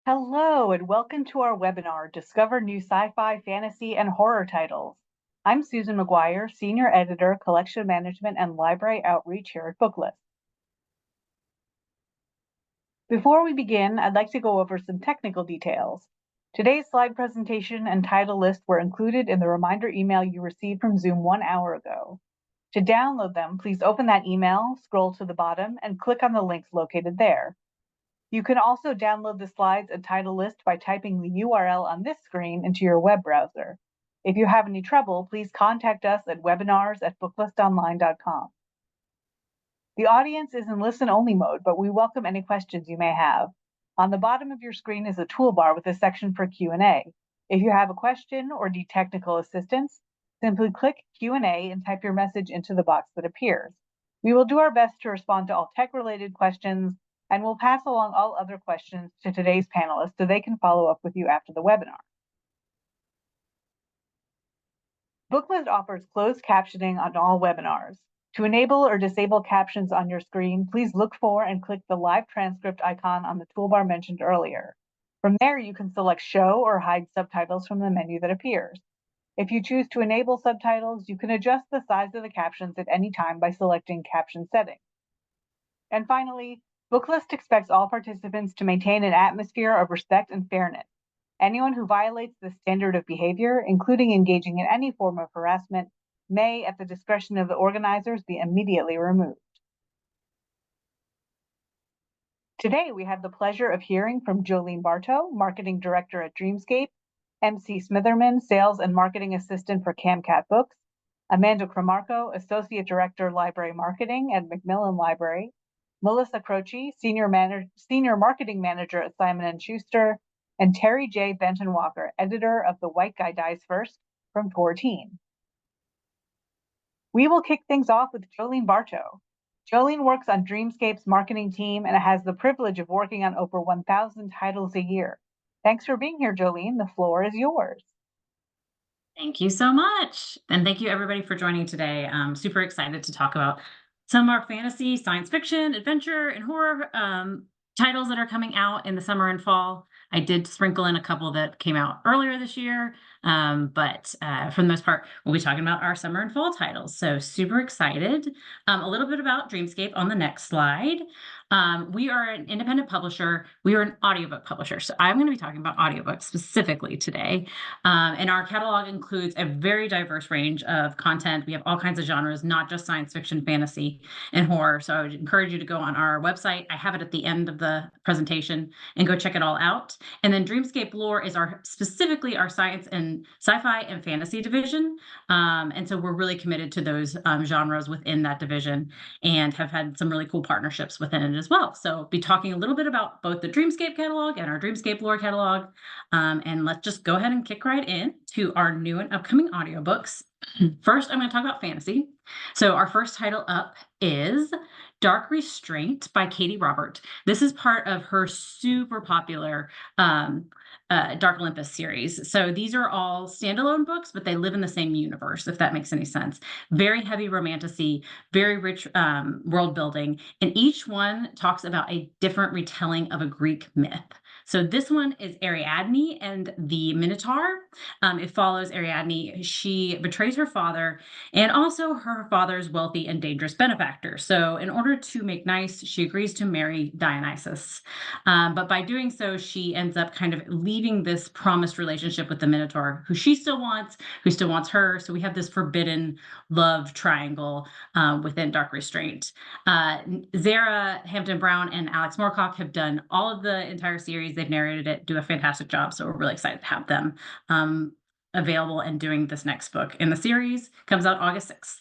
Hello, and welcome to our webinar, Discover New Sci-Fi, Fantasy, and Horror Titles. I'm Susan Maguire, Senior Editor, Collection Management and Library Outreach here at Booklist. Before we begin, I'd like to go over some technical details. Today's slide presentation and title list were included in the reminder email you received from Zoom 1 hour ago. To download them, please open that email, scroll to the bottom, and click on the links located there. You can also download the slides and title list by typing the URL on this screen into your web browser. If you have any trouble, please contact us at webinars@booklistonline.com. The audience is in listen-only mode, but we welcome any questions you may have. On the bottom of your screen is a toolbar with a section for Q&A. If you have a question or need technical assistance, simply click Q&A and type your message into the box that appears. We will do our best to respond to all tech-related questions, and we'll pass along all other questions to today's panelists so they can follow up with you after the webinar. Booklist offers closed captioning on all webinars. To enable or disable captions on your screen, please look for and click the live transcript icon on the toolbar mentioned earlier. From there, you can select Show or Hide Subtitles from the menu that appears. If you choose to enable subtitles, you can adjust the size of the captions at any time by selecting Caption Settings. And finally, Booklist expects all participants to maintain an atmosphere of respect and fairness. Anyone who violates this standard of behavior, including engaging in any form of harassment, may, at the discretion of the organizers, be immediately removed. Today, we have the pleasure of hearing from Jolene Bartow, Marketing Director at Dreamscape, MC Smitherman, Sales and Marketing Assistant for CamCat Books, Amanda Cromarco, Associate Director, Library Marketing at Macmillan Library, Melissa Croce, Senior Marketing Manager at Simon Schuster, and Terry J. Benton-Walker, Editor of The White Guy Dies First from Tor Teen. We will kick things off with Jolene Bartow. Jolene works on Dreamscape's marketing team and has the privilege of working on over 1,000 titles a year. Thanks for being here, Jolene. The floor is yours. Thank you so much. And thank you everybody for joining today. I'm super excited to talk about some of our fantasy, science fiction, adventure, and horror titles that are coming out in the summer and fall. I did sprinkle in a couple that came out earlier this year, but for the most part, we'll be talking about our summer and fall titles. So super excited. A little bit about Dreamscape on the next slide. We are an independent publisher. We are an audiobook publisher. So I'm going to be talking about audiobooks specifically today. And our catalog includes a very diverse range of content. We have all kinds of genres, not just science fiction, fantasy, and horror. So I would encourage you to go on our website. I have it at the end of the presentation and go check it all out. And then Dreamscape Lore is specifically our science and sci-fi and fantasy division. And so we're really committed to those genres within that division and have had some really cool partnerships within it as well. So be talking a little bit about both the Dreamscape catalog and our Dreamscape Lore catalog. And let's just go ahead and kick right in to our new and upcoming audiobooks. First, I'm going to talk about fantasy. So our first title up is Dark Restraint by Katie Robert. This is part of her super popular Dark Olympus series. So these are all standalone books, but they live in the same universe, if that makes any sense. Very heavy romantasy, very rich world building, and each one talks about a different retelling of a Greek myth. So this one is Ariadne and the Minotaur. It follows Ariadne. She betrays her father and also her father's wealthy and dangerous benefactor. So in order to make nice, she agrees to marry Dionysus. But by doing so, she ends up kind of leaving this promised relationship with the Minotaur, who she still wants, who still wants her. So we have this forbidden love triangle within Dark Restraint. Zara Hampton Brown and Alex Moorcock have done all of the entire series. They've narrated it, do a fantastic job. So we're really excited to have them available and doing this next book in the series. Comes out August 6th.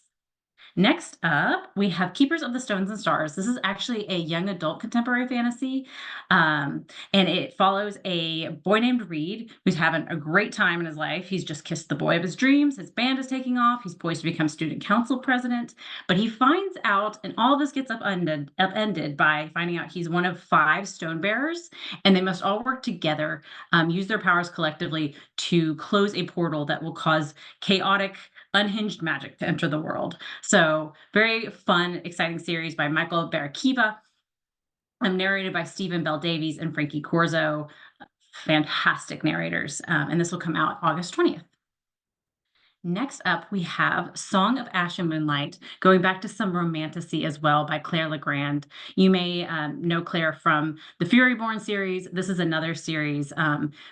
Next up, we have Keepers of the Stones and Stars. This is actually a young adult contemporary fantasy, and it follows a boy named Reed who's having a great time in his life. He's just kissed the boy of his dreams. His band is taking off. He's poised to become student council president, but he finds out, and all this gets upended by finding out he's one of 5 stone bearers, and they must all work together, use their powers collectively to close a portal that will cause chaotic, unhinged magic to enter the world. So very fun, exciting series by Michael Barakiva. Narrated by Stephen Bell Davies and Frankie Corzo. fantastic narrators. And this will come out August 20th. Next up, we have Song of Ash and Moonlight, going back to some romantasy as well by Claire Legrand. You may know Claire from the Furyborn series. This is another series,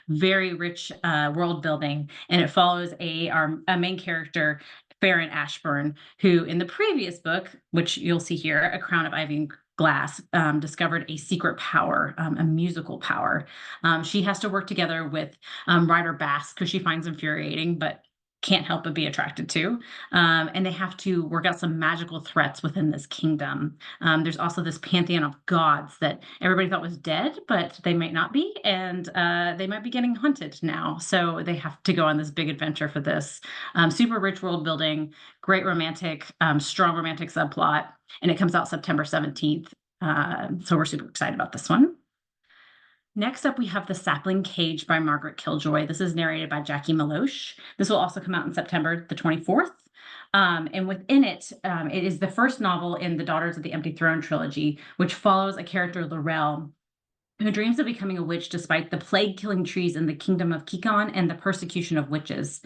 very rich world building, and it follows a main character, Farron Ashburn, who in the previous book, which you'll see here, A Crown of Ivy and Glass, discovered a secret power, a musical power. She has to work together with Ryder Bass because she finds infuriating, but can't help but be attracted to. And they have to work out some magical threats within this kingdom. There's also this pantheon of gods that everybody thought was dead, but they might not be, and they might be getting hunted now. So they have to go on this big adventure for this. Super rich world building, great romantic, strong romantic subplot, and it comes out September 17th. So we're super excited about this one. Next up, we have The Sapling Cage by Margaret Killjoy. This is narrated by Jackie Maloche. This will also come out in September the 24th. And within it, it is the first novel in the Daughters of the Empty Throne trilogy, which follows a character, Laurel, who dreams of becoming a witch despite the plague-killing trees in the kingdom of Kikon and the persecution of witches.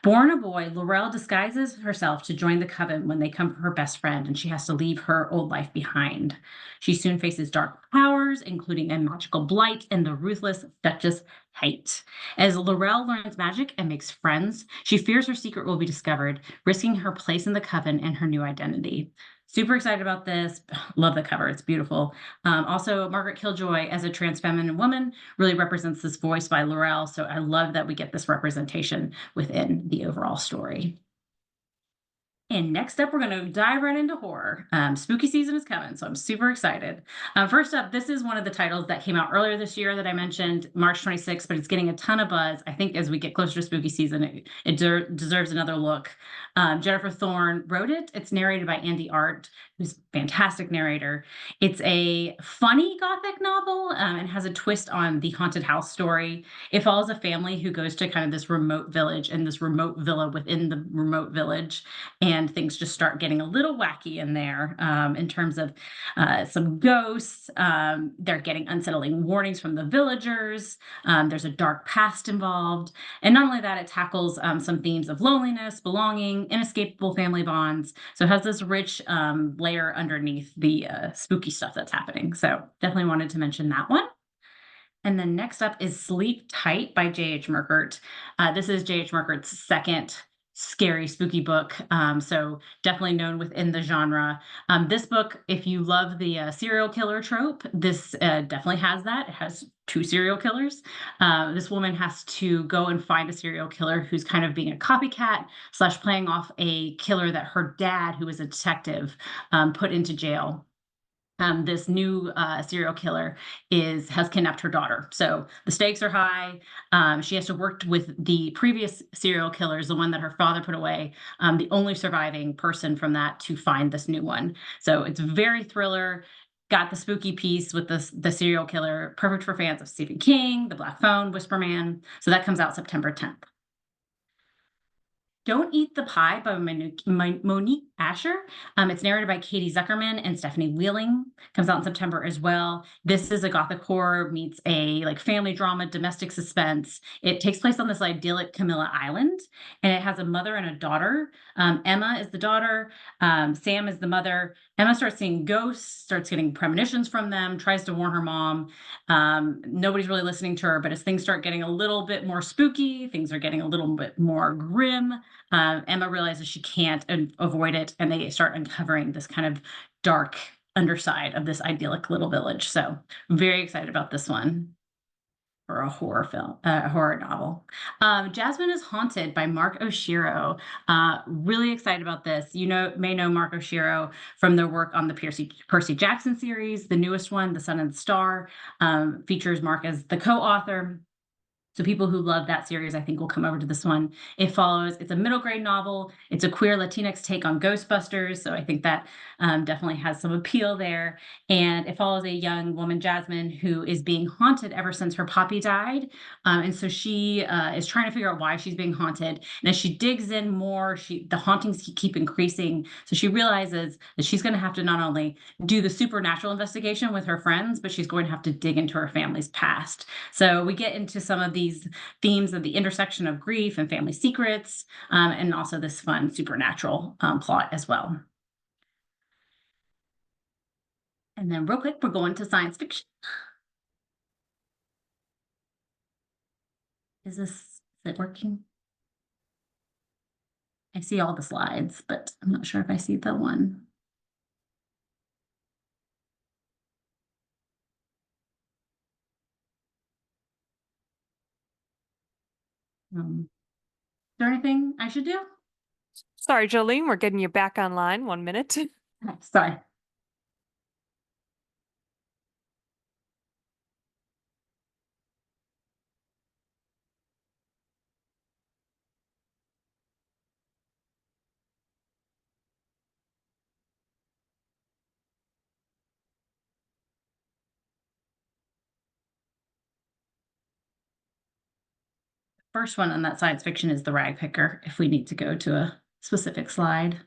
Born a boy, Laurel disguises herself to join the coven when they come for her best friend, and she has to leave her old life behind. She soon faces dark powers, including a magical blight and the ruthless Duchess Hate. As Laurel learns magic and makes friends, she fears her secret will be discovered, risking her place in the coven and her new identity. Super excited about this. Love the cover. It's beautiful. Also, Margaret Killjoy, as a trans feminine woman, really represents this voice by Laurel. So I love that we get this representation within the overall story. And next up, we're going to dive right into horror. Spooky season is coming, so I'm super excited. First up, this is one of the titles that came out earlier this year that I mentioned, March 26th, but it's getting a ton of buzz. I think as we get closer to spooky season, it deserves another look. Jennifer Thorne wrote it. It's narrated by Andy Art, who's a fantastic narrator. It's a funny Gothic novel and has a twist on the haunted house story. It follows a family who goes to kind of this remote village and this remote villa within the remote village, and things just start getting a little wacky in there in terms of some ghosts. They're getting unsettling warnings from the villagers. There's a dark past involved. And not only that, it tackles some themes of loneliness, belonging, inescapable family bonds. So it has this rich layer underneath the spooky stuff that's happening. So definitely wanted to mention that one. And then next up is Sleep Tight by J.H. Murkert. This is J.H. Murkert's second scary, spooky book. So definitely known within the genre. This book, if you love the serial killer trope, this definitely has that. It has two serial killers. This woman has to go and find a serial killer who's kind of being a copycat / playing off a killer that her dad, who is a detective, put into jail. This new serial killer has kidnapped her daughter. So the stakes are high. She has to work with the previous serial killers, the one that her father put away, the only surviving person from that, to find this new one. So it's very thriller. Got the spooky piece with the serial killer, perfect for fans of Stephen King, The Black Phone, Whisper Man. So that comes out September 10th. Don't Eat the Pie by Monique Asher. It's narrated by Katie Zuckerman and Stephanie Wheeling. Comes out in September as well. This is a Gothic horror meets a family drama, domestic suspense. It takes place on this idyllic Camilla Island, and it has a mother and a daughter. Emma is the daughter. Sam is the mother. Emma starts seeing ghosts, starts getting premonitions from them, tries to warn her mom. Nobody's really listening to her, but as things start getting a little bit more spooky, things are getting a little bit more grim. Emma realizes she can't avoid it, and they start uncovering this kind of dark underside of this idyllic little village. So very excited about this one for a horror novel. Jasmine is Haunted by Mark Oshiro. Really excited about this. You may know Mark Oshiro from their work on the Percy Jackson series. The newest one, The Sun and Star, features Mark as the co-author. So people who love that series, I think, will come over to this one. It's a middle grade novel. It's a queer Latinx take on Ghostbusters. So I think that definitely has some appeal there. And it follows a young woman, Jasmine, who is being haunted ever since her puppy died. And so she is trying to figure out why she's being haunted. And as she digs in more, the hauntings keep increasing. So she realizes that she's going to have to not only do the supernatural investigation with her friends, but she's going to have to dig into her family's past. So we get into some of these themes of the intersection of grief and family secrets, and also this fun supernatural plot as well. And then real quick, we're going to science fiction. Is it working? I see all the slides, but I'm not sure if I see the one. Is there anything I should do? Sorry, Jolene, we're getting you back online. 1 minute. Sorry. First one on that science fiction is the rag picker, if we need to go to a specific slide.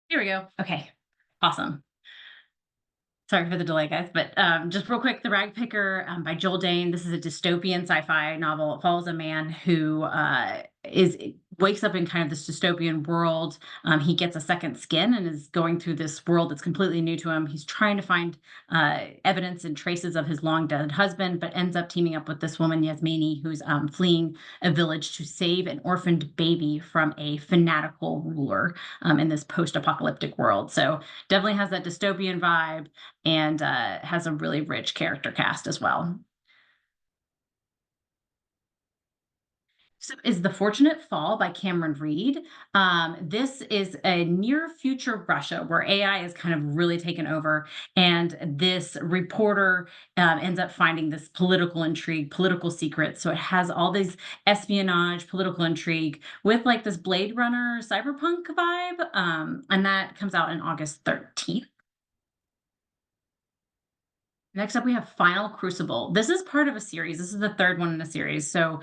Here we go. Okay, awesome. Sorry for the delay, guys, but just real quick, The Rag Picker by Joel Dane. This is a dystopian sci-fi novel. It follows a man who wakes up in kind of this dystopian world. He gets a second skin and is going through this world that's completely new to him. He's trying to find evidence and traces of his long dead husband, but ends up teaming up with this woman, Yasmini, who's fleeing a village to save an orphaned baby from a fanatical ruler in this post-apocalyptic world. So definitely has that dystopian vibe and has a really rich character cast as well. So is The Fortunate Fall by Cameron Reed. This is a near future Russia where AI is kind of really taken over. And this reporter ends up finding this political intrigue, political secrets. So it has all these espionage, political intrigue with like this Blade Runner cyberpunk vibe. And that comes out in August 13th. Next up, we have Final Crucible. This is part of a series. This is the third one in the series. So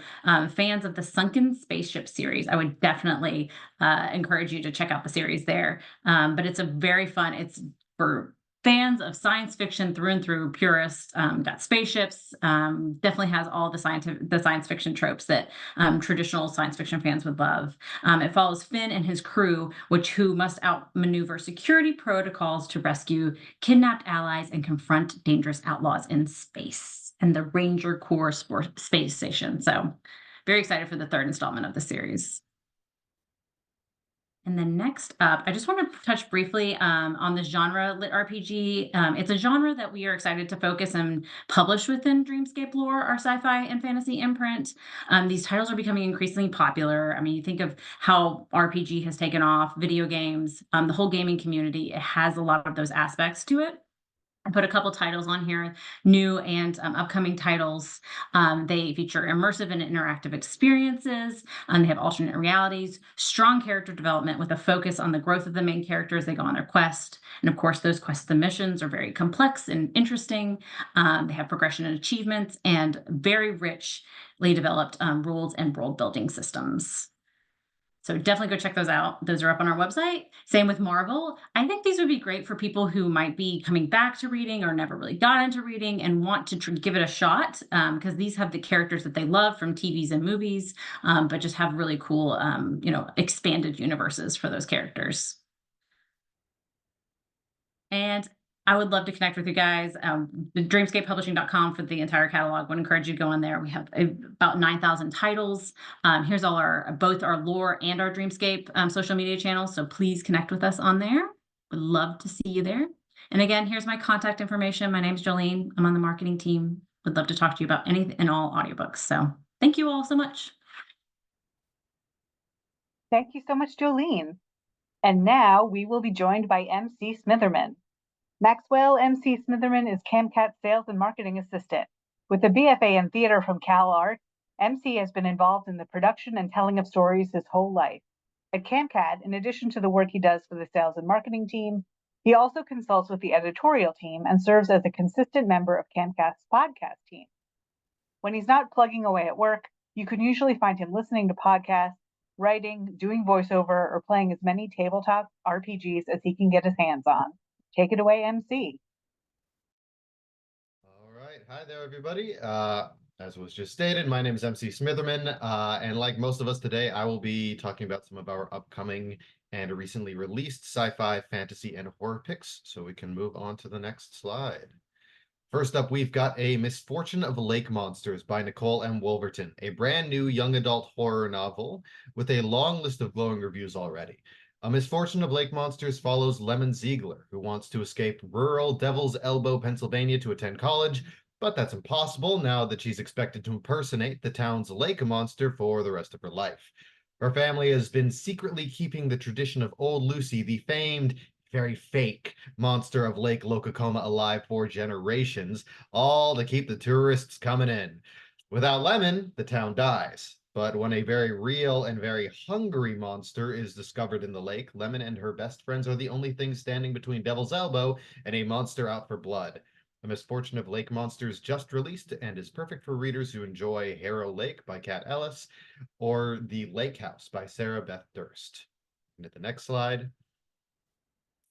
fans of the Sunken Spaceship series, I would definitely encourage you to check out the series there. But it's a very fun, it's for fans of science fiction through and through, purists. Got spaceships, definitely has all the science fiction tropes that traditional science fiction fans would love. It follows Finn and his crew, who must outmaneuver security protocols to rescue kidnapped allies and confront dangerous outlaws in space and the Ranger Corps space station. So very excited for the third installment of the series. And then next up, I just want to touch briefly on this genre, lit RPG. It's a genre that we are excited to focus and publish within Dreamscape Lore, our sci-fi and fantasy imprint. These titles are becoming increasingly popular. I mean, you think of how RPG has taken off, video games, the whole gaming community, it has a lot of those aspects to it. I put a couple titles on here, new and upcoming titles. They feature immersive and interactive experiences. They have alternate realities, strong character development with a focus on the growth of the main character as they go on their quest. And of course, those quests and missions are very complex and interesting. They have progression and achievements and very richly developed rules and world building systems. So definitely go check those out. Those are up on our website. Same with Marvel. I think these would be great for people who might be coming back to reading or never really got into reading and want to give it a shot, because these have the characters that they love from TVs and movies, but just have really cool, expanded universes for those characters. And I would love to connect with you guys. The dreamscapepublishing.com for the entire catalog. Would encourage you to go on there. We have about 9,000 titles. Here's all both our Lore and our Dreamscape social media channels. So please connect with us on there. Would love to see you there. And again, here's my contact information. My name's Jolene. I'm on the marketing team. Would love to talk to you about anything and all audiobooks. So thank you all so much. Thank you so much, Jolene. And now we will be joined by MC Smitherman. Maxwell MC Smitherman is CamCat's Sales and Marketing Assistant. With a BFA in theater from CalArts, MC has been involved in the production and telling of stories his whole life. At CamCat, in addition to the work he does for the sales and marketing team, he also consults with the editorial team and serves as a consistent member of CamCat's podcast team. When he's not plugging away at work, you can usually find him listening to podcasts, writing, doing voiceover, or playing as many tabletop RPGs as he can get his hands on. Take it away, MC. All right. Hi there, everybody. As was just stated, my name is MC Smitherman, and like most of us today, I will be talking about some of our upcoming and recently released sci-fi, fantasy, and horror picks, so we can move on to the next slide. First up, we've got A Misfortune of Lake Monsters by Nicole M. Wolverton, a brand new young adult horror novel with a long list of glowing reviews already. A Misfortune of Lake Monsters follows Lemon Ziegler, who wants to escape rural Devil's Elbow, Pennsylvania to attend college, but that's impossible now that she's expected to impersonate the town's lake monster for the rest of her life. Her family has been secretly keeping the tradition of Old Lucy, the famed, very fake monster of Lake Locacoma, alive for generations, all to keep the tourists coming in. Without Lemon, the town dies. But when a very real and very hungry monster is discovered in the lake, Lemon and her best friends are the only things standing between Devil's Elbow and a monster out for blood. The Misfortune of Lake Monsters just released and is perfect for readers who enjoy Harrow Lake by Kat Ellis or The Lake House by Sarah Beth Durst. And at the next slide,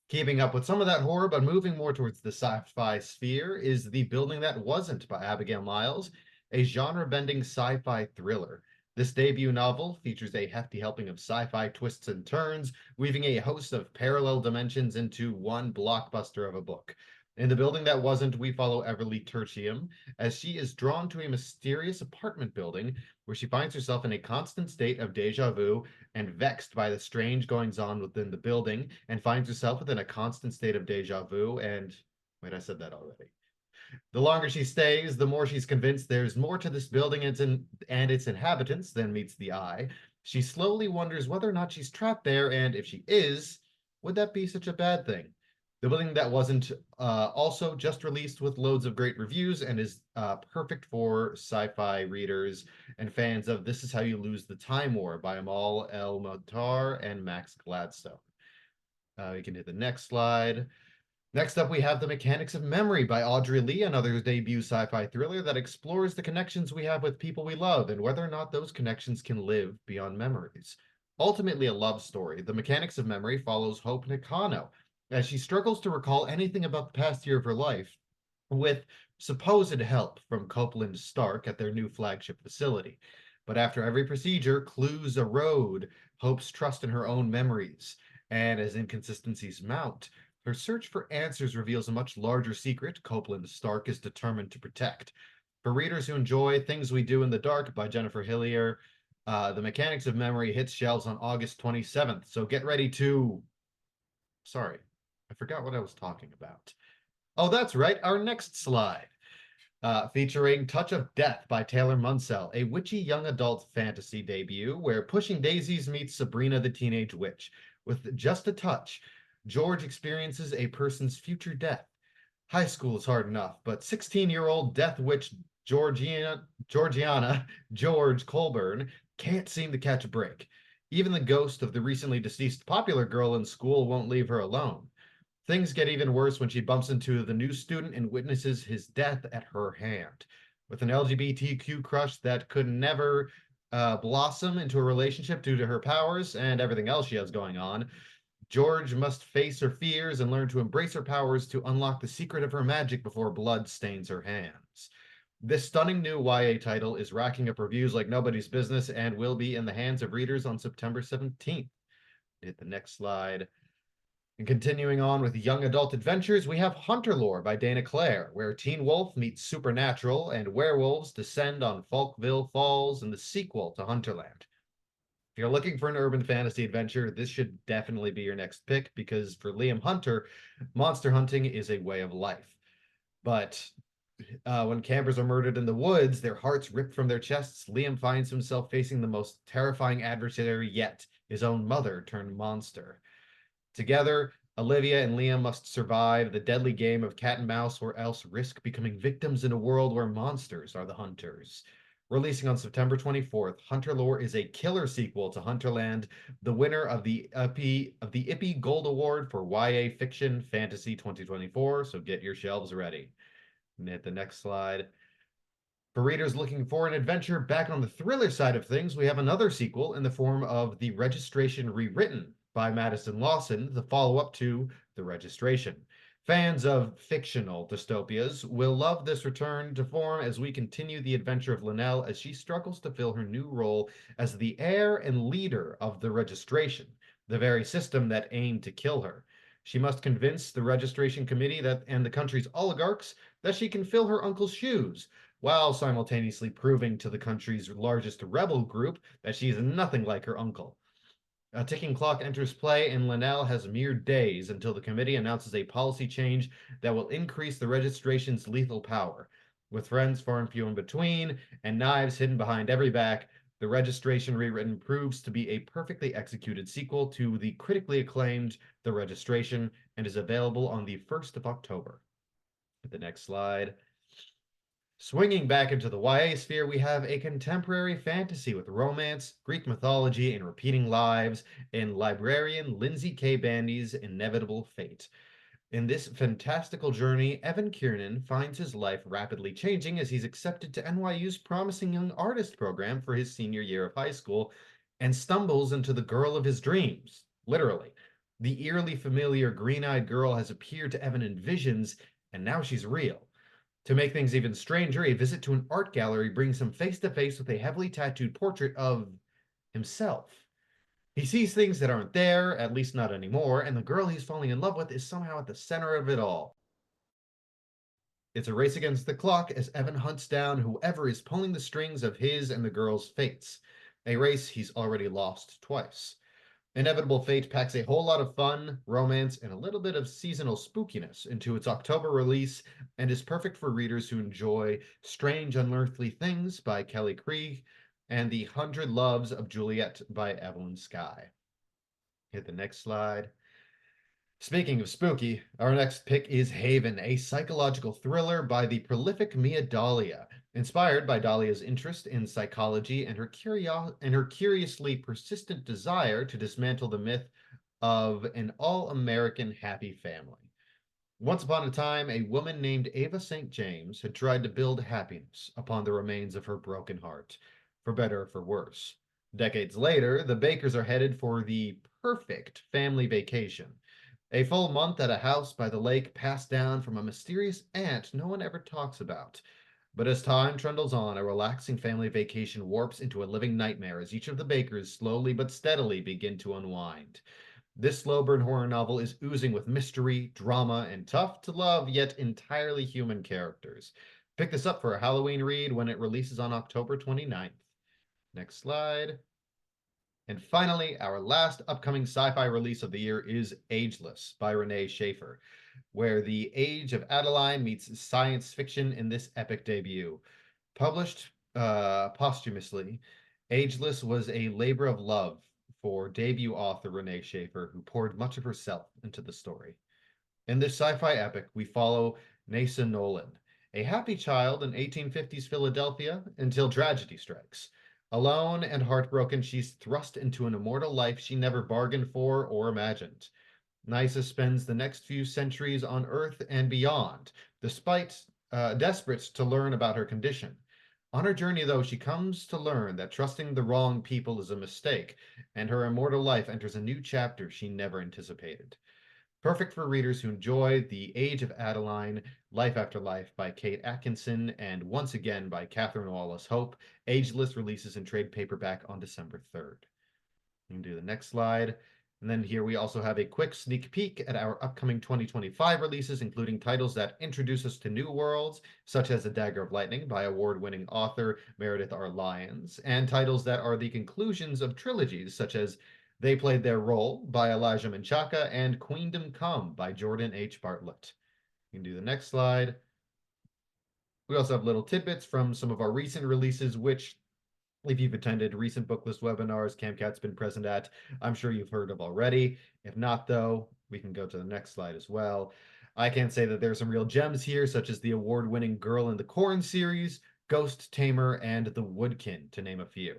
keeping up with some of that horror, but moving more towards the sci-fi sphere, is The Building That Wasn't by Abigail Miles, a genre-bending sci-fi thriller. This debut novel features a hefty helping of sci-fi twists and turns, weaving a host of parallel dimensions into one blockbuster of a book. In The Building That Wasn't, we follow Everly Tertium as she is drawn to a mysterious apartment building where she finds herself in a constant state of deja vu and vexed by the strange goings-on within the building, and finds herself within a constant state of deja vu and... wait, I said that already. The longer she stays, the more she's convinced there's more to this building and its inhabitants than meets the eye. She slowly wonders whether or not she's trapped there, and if she is, would that be such a bad thing? The Building That Wasn't also just released with loads of great reviews and is perfect for sci-fi readers and fans of This Is How You Lose the Time War by Amal El-Mohtar and Max Gladstone. We can hit the next slide. Next up, we have The Mechanics of Memory by Audrey Lee, another debut sci-fi thriller that explores the connections we have with people we love and whether or not those connections can live beyond memories. Ultimately a love story, The Mechanics of Memory follows Hope Nakano as she struggles to recall anything about the past year of her life, with supposed help from Copeland Stark at their new flagship facility. But after every procedure, clues erode Hope's trust in her own memories, and as inconsistencies mount, her search for answers reveals a much larger secret Copeland Stark is determined to protect. For readers who enjoy Things We Do in the Dark by Jennifer Hillier, The Mechanics of Memory hits shelves on August 27th, so get ready to... Sorry, I forgot what I was talking about. Oh, that's right, our next slide. Featuring Touch of Death by Taylor Munsell, a witchy young adult fantasy debut where Pushing Daisies meets Sabrina the Teenage Witch. With just a touch, George experiences a person's future death. High school is hard enough, but 16-year-old death witch George Colburn can't seem to catch a break. Even the ghost of the recently deceased popular girl in school won't leave her alone. Things get even worse when she bumps into the new student and witnesses his death at her hand. With an LGBTQ crush that could never blossom into a relationship due to her powers and everything else she has going on, George must face her fears and learn to embrace her powers to unlock the secret of her magic before blood stains her hands. This stunning new YA title is racking up reviews like nobody's business and will be in the hands of readers on September 17th. Hit the next slide. And continuing on with young adult adventures, we have Hunter Lore by Dana Clare, where teen wolf meets supernatural and werewolves descend on Falkville Falls in the sequel to Hunterland. If you're looking for an urban fantasy adventure, this should definitely be your next pick, because for Liam Hunter, monster hunting is a way of life. But when campers are murdered in the woods, their hearts ripped from their chests, Liam finds himself facing the most terrifying adversary yet, his own mother turned monster. Together, Olivia and Liam must survive the deadly game of cat and mouse, or else risk becoming victims in a world where monsters are the hunters. Releasing on September 24th, Hunter Lore is a killer sequel to Hunterland, the winner of the Ippy Gold Award for YA Fiction Fantasy 2024, so get your shelves ready. And hit the next slide. For readers looking for an adventure back on the thriller side of things, we have another sequel in the form of The Registration Rewritten by Madison Lawson, the follow-up to The Registration. Fans of fictional dystopias will love this return to form as we continue the adventure of Linnell as she struggles to fill her new role as the heir and leader of the Registration, the very system that aimed to kill her. She must convince the Registration Committee and the country's oligarchs that she can fill her uncle's shoes, while simultaneously proving to the country's largest rebel group that she is nothing like her uncle. A ticking clock enters play, and Linnell has mere days until the committee announces a policy change that will increase the Registration's lethal power. With friends far and few in between, and knives hidden behind every back, The Registration Rewritten proves to be a perfectly executed sequel to the critically acclaimed The Registration, and is available on the 1st of October. The next slide. Swinging back into the YA sphere, we have a contemporary fantasy with romance, Greek mythology, and repeating lives in librarian Lindsay K. Bandy's Inevitable Fate. In this fantastical journey, Evan Kiernan finds his life rapidly changing as he's accepted to NYU's Promising Young Artist program for his senior year of high school, and stumbles into the girl of his dreams, literally. The eerily familiar green-eyed girl has appeared to Evan in visions, and now she's real. To make things even stranger, a visit to an art gallery brings him face to face with a heavily tattooed portrait of himself. He sees things that aren't there, at least not anymore, and the girl he's falling in love with is somehow at the center of it all. It's a race against the clock as Evan hunts down whoever is pulling the strings of his and the girl's fates, a race he's already lost twice. Inevitable Fate packs a whole lot of fun, romance, and a little bit of seasonal spookiness into its October release, and is perfect for readers who enjoy Strange Unearthly Things by Kelly Krieg and The 100 Loves of Juliet by Evelyn Skye. Hit the next slide. Speaking of spooky, our next pick is Haven, a psychological thriller by the prolific Mia Dahlia, inspired by Dahlia's interest in psychology and her curiously persistent desire to dismantle the myth of an all-American happy family. Once upon a time, a woman named Ava St. James had tried to build happiness upon the remains of her broken heart, for better or for worse. Decades later, the Bakers are headed for the perfect family vacation. A full month at a house by the lake passed down from a mysterious aunt no one ever talks about. But as time trundles on, a relaxing family vacation warps into a living nightmare as each of the Bakers slowly but steadily begin to unwind. This slow burn horror novel is oozing with mystery, drama, and tough-to-love yet entirely human characters. Pick this up for a Halloween read when it releases on October 29th. Next slide. And finally, our last upcoming sci-fi release of the year is Ageless by Renee Schaefer, where the age of Adeline meets science fiction in this epic debut. Published posthumously, Ageless was a labor of love for debut author Renee Schaefer, who poured much of herself into the story. In this sci-fi epic, we follow Nasa Nolan, a happy child in 1850s Philadelphia until tragedy strikes. Alone and heartbroken, she's thrust into an immortal life she never bargained for or imagined. Nysa spends the next few centuries on Earth and beyond, despite desperate to learn about her condition. On her journey, though, she comes to learn that trusting the wrong people is a mistake, and her immortal life enters a new chapter she never anticipated. Perfect for readers who enjoy The Age of Adeline, Life After Life by Kate Atkinson, and Once Again by Catherine Wallace Hope. Ageless releases in trade paperback on December 3rd. You can do the next slide. And then here we also have a quick sneak peek at our upcoming 2025 releases, including titles that introduce us to new worlds, such as A Dagger of Lightning by award-winning author Meredith R. Lyons, and titles that are the conclusions of trilogies, such as They Played Their Role by Elijah Menchaca and Queendom Come by Jordan H. Bartlett. You can do the next slide. We also have little tidbits from some of our recent releases, which, if you've attended recent Booklist webinars CamCat's been present at, I'm sure you've heard of already. If not, though, we can go to the next slide as well. I can say that there are some real gems here, such as the award-winning Girl in the Corn series, Ghost Tamer, and The Woodkin, to name a few.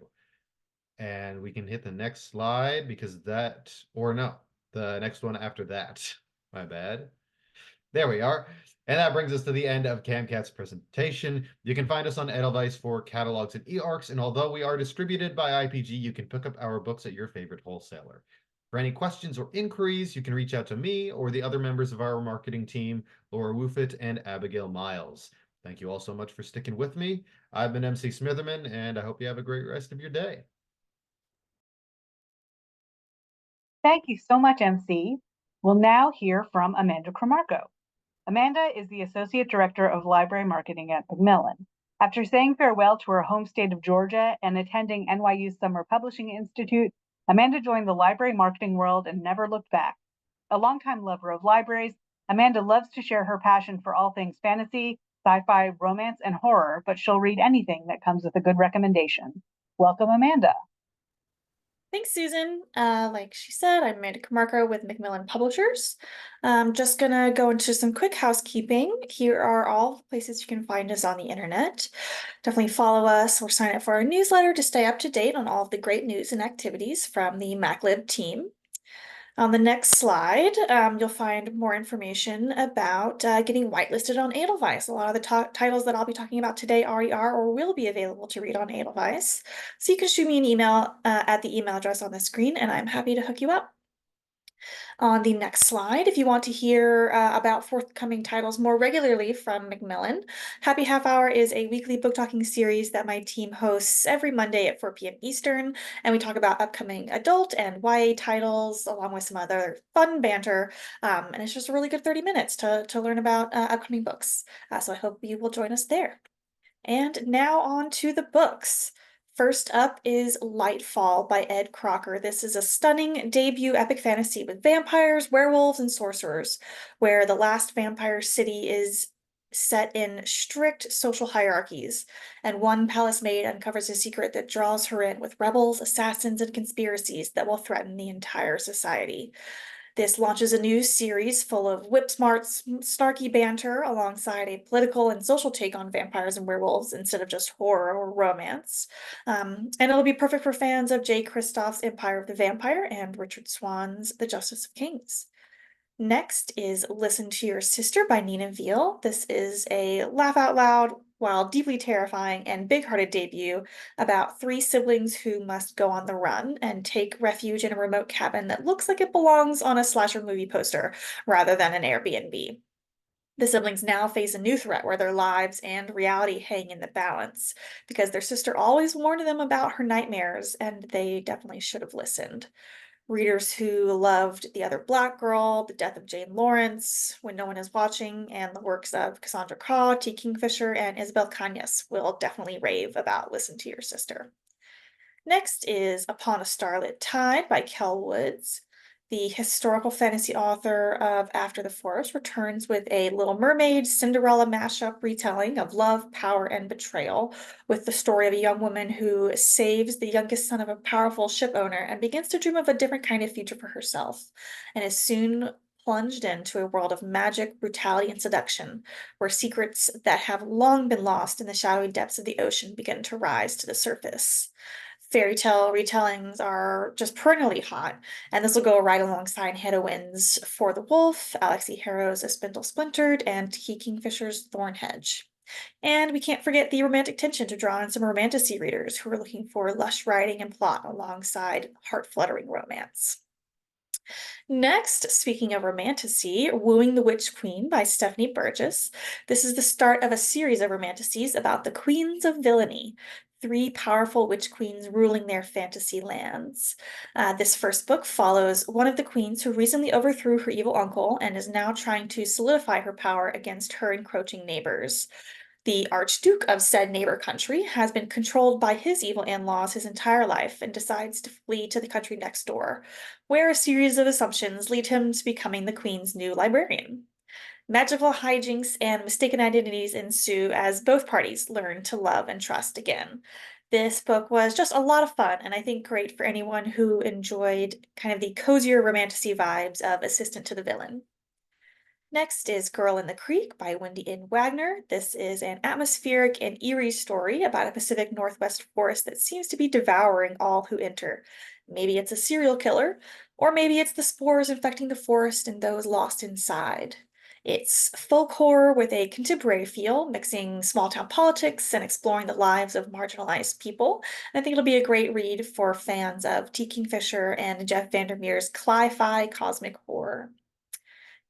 And we can hit the next slide because that, or no, the next one after that. My bad. There we are. And that brings us to the end of CamCat's presentation. You can find us on Edelweiss for catalogs and e-arcs, and although we are distributed by IPG, you can pick up our books at your favorite wholesaler. For any questions or inquiries, you can reach out to me or the other members of our marketing team, Laura Woofit and Abigail Miles. Thank you all so much for sticking with me. I've been MC Smitherman, and I hope you have a great rest of your day. Thank you so much, MC. We'll now hear from Amanda Cromarco. Amanda is the Associate Director of Library Marketing at Macmillan. After saying farewell to her home state of Georgia and attending NYU's Summer Publishing Institute, Amanda joined the library marketing world and never looked back. A longtime lover of libraries, Amanda loves to share her passion for all things fantasy, sci-fi, romance, and horror, but she'll read anything that comes with a good recommendation. Welcome, Amanda. Thanks, Susan. Like she said, I'm Amanda Camarco with Macmillan Publishers. I'm just gonna go into some quick housekeeping. Here are all the places you can find us on the internet. Definitely follow us or sign up for our newsletter to stay up to date on all of the great news and activities from the MacLib team. On the next slide, you'll find more information about getting whitelisted on Edelweiss. A lot of the titles that I'll be talking about today already are or will be available to read on Edelweiss. So you can shoot me an email at the email address on the screen, and I'm happy to hook you up. On the next slide, if you want to hear about forthcoming titles more regularly from Macmillan, Happy Half Hour is a weekly book talking series that my team hosts every Monday at 4 p.m. Eastern, and we talk about upcoming adult and YA titles along with some other fun banter, and it's just a really good 30 minutes to learn about upcoming books. So I hope you will join us there. And now on to the books. First up is Lightfall by Ed Crocker. This is a stunning debut epic fantasy with vampires, werewolves, and sorcerers, where the last vampire city is set in strict social hierarchies, and one palace maid uncovers a secret that draws her in with rebels, assassins, and conspiracies that will threaten the entire society. This launches a new series full of whip-smart, snarky banter alongside a political and social take on vampires and werewolves instead of just horror or romance. And it'll be perfect for fans of Jay Kristoff's Empire of the Vampire and Richard Swann's The Justice of Kings. Next is Listen to Your Sister by Nina Veal. This is a laugh out loud, while deeply terrifying and big-hearted debut about three siblings who must go on the run and take refuge in a remote cabin that looks like it belongs on a slasher movie poster rather than an Airbnb. The siblings now face a new threat where their lives and reality hang in the balance because their sister always warned them about her nightmares, and they definitely should have listened. Readers who loved The Other Black Girl, The Death of Jane Lawrence, When No One Is Watching, and the works of Cassandra Khaw, T. Kingfisher, and Isabel Cañas will definitely rave about Listen to Your Sister. Next is Upon a Starlit Tide by Kel Woods. The historical fantasy author of After the Forest returns with a Little Mermaid Cinderella mashup retelling of love, power, and betrayal, with the story of a young woman who saves the youngest son of a powerful ship owner and begins to dream of a different kind of future for herself, and is soon plunged into a world of magic, brutality, and seduction, where secrets that have long been lost in the shadowy depths of the ocean begin to rise to the surface. Fairy tale retellings are just perennially hot, and this will go right alongside Hedda Wynn's For the Wolf, Alex E. Harrow's A Spindle Splintered, and T. Kingfisher's Thorn Hedge. And we can't forget the romantic tension to draw in some romantasy readers who are looking for lush writing and plot alongside heart-fluttering romance. Next, speaking of romantasy, Wooing the Witch Queen by Stephanie Burgess. This is the start of a series of romantasies about the queens of villainy. three powerful witch queens ruling their fantasy lands. This first book follows one of the queens who recently overthrew her evil uncle and is now trying to solidify her power against her encroaching neighbors. The Archduke of said neighbor country has been controlled by his evil in-laws his entire life and decides to flee to the country next door, where a series of assumptions lead him to becoming the Queen's new librarian. Magical hijinks and mistaken identities ensue as both parties learn to love and trust again. This book was just a lot of fun, and I think great for anyone who enjoyed kind of the cozier romantasy vibes of Assistant to the Villain. Next is Girl in the Creek by Wendy N. Wagner. This is an atmospheric and eerie story about a Pacific Northwest forest that seems to be devouring all who enter. Maybe it's a serial killer, or maybe it's the spores infecting the forest and those lost inside. It's folk horror with a contemporary feel, mixing small town politics and exploring the lives of marginalized people. And I think it'll be a great read for fans of T. Kingfisher and Jeff Vandermeer's Sci-Fi cosmic horror.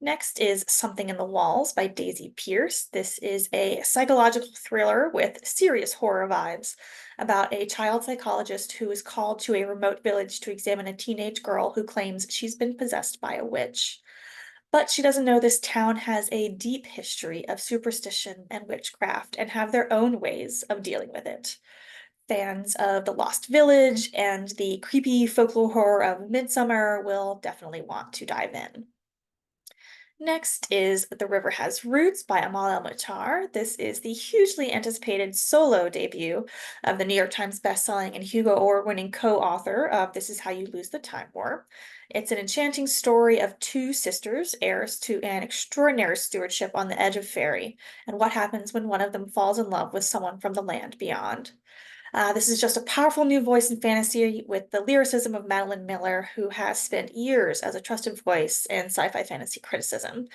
Next is Something in the Walls by Daisy Pierce. This is a psychological thriller with serious horror vibes about a child psychologist who is called to a remote village to examine a teenage girl who claims she's been possessed by a witch. But she doesn't know this town has a deep history of superstition and witchcraft and have their own ways of dealing with it. Fans of The Lost Village and the creepy folklore horror of Midsummer will definitely want to dive in. Next is The River Has Roots by Amal El-Muhtar. This is the hugely anticipated solo debut of the New York Times bestselling and Hugo Award-winning co-author of This Is How You Lose the Time War. It's an enchanting story of two sisters, heirs to an extraordinary stewardship on the edge of fairy, and what happens when one of them falls in love with someone from the land beyond. This is just a powerful new voice in fantasy with the lyricism of Madeline Miller, who has spent years as a trusted voice in sci-fi fantasy criticism.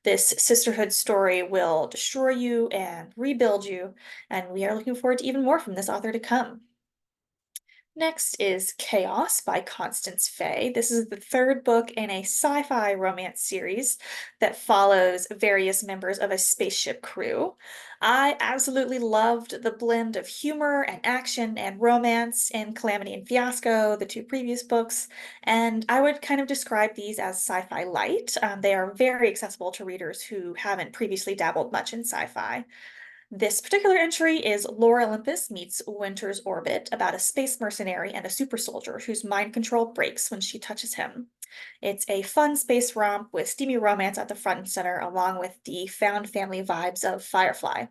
This sisterhood story will destroy you and rebuild you, and we are looking forward to even more from this author to come. Next is Chaos by Constance Fay. This is the third book in a sci-fi romance series that follows various members of a spaceship crew. I absolutely loved the blend of humor and action and romance in Calamity and Fiasco, the two previous books, and I would kind of describe these as sci-fi light. They are very accessible to readers who haven't previously dabbled much in sci-fi. This particular entry is Lore Olympus meets Winter's Orbit, about a space mercenary and a super soldier whose mind control breaks when she touches him. It's a fun space romp with steamy romance at the front and center, along with the found family vibes of Firefly.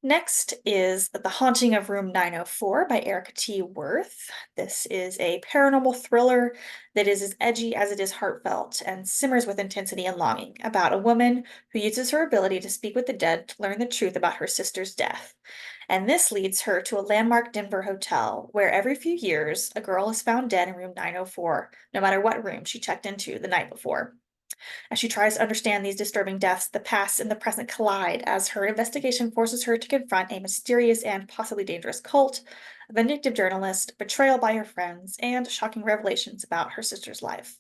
Next is The Haunting of Room 904 by Erica T. Worth. This is a paranormal thriller that is as edgy as it is heartfelt and simmers with intensity and longing about a woman who uses her ability to speak with the dead to learn the truth about her sister's death. And this leads her to a landmark Denver hotel where every few years a girl is found dead in room 904, no matter what room she checked into the night before. As she tries to understand these disturbing deaths, the past and the present collide as her investigation forces her to confront a mysterious and possibly dangerous cult, a vindictive journalist, betrayal by her friends, and shocking revelations about her sister's life.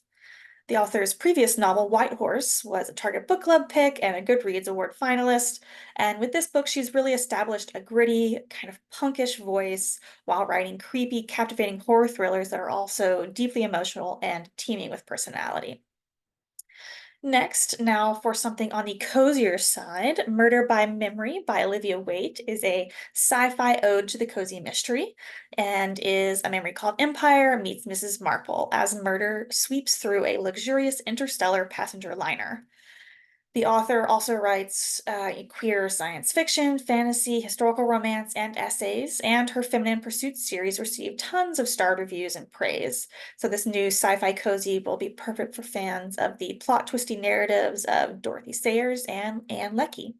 The author's previous novel, White Horse, was a Target Book Club pick and a Goodreads Award finalist. And with this book, she's really established a gritty, kind of punkish voice while writing creepy, captivating horror thrillers that are also deeply emotional and teeming with personality. Next, now for something on the cozier side, Murder by Memory by Olivia Waite is a sci-fi ode to the cozy mystery and is a memory called Empire meets Mrs. Marple as murder sweeps through a luxurious interstellar passenger liner. The author also writes queer science fiction, fantasy, historical romance, and essays, and her Feminine Pursuits series received tons of starred reviews and praise. So this new sci-fi cozy will be perfect for fans of the plot-twisting narratives of Dorothy Sayers and Anne Leckie.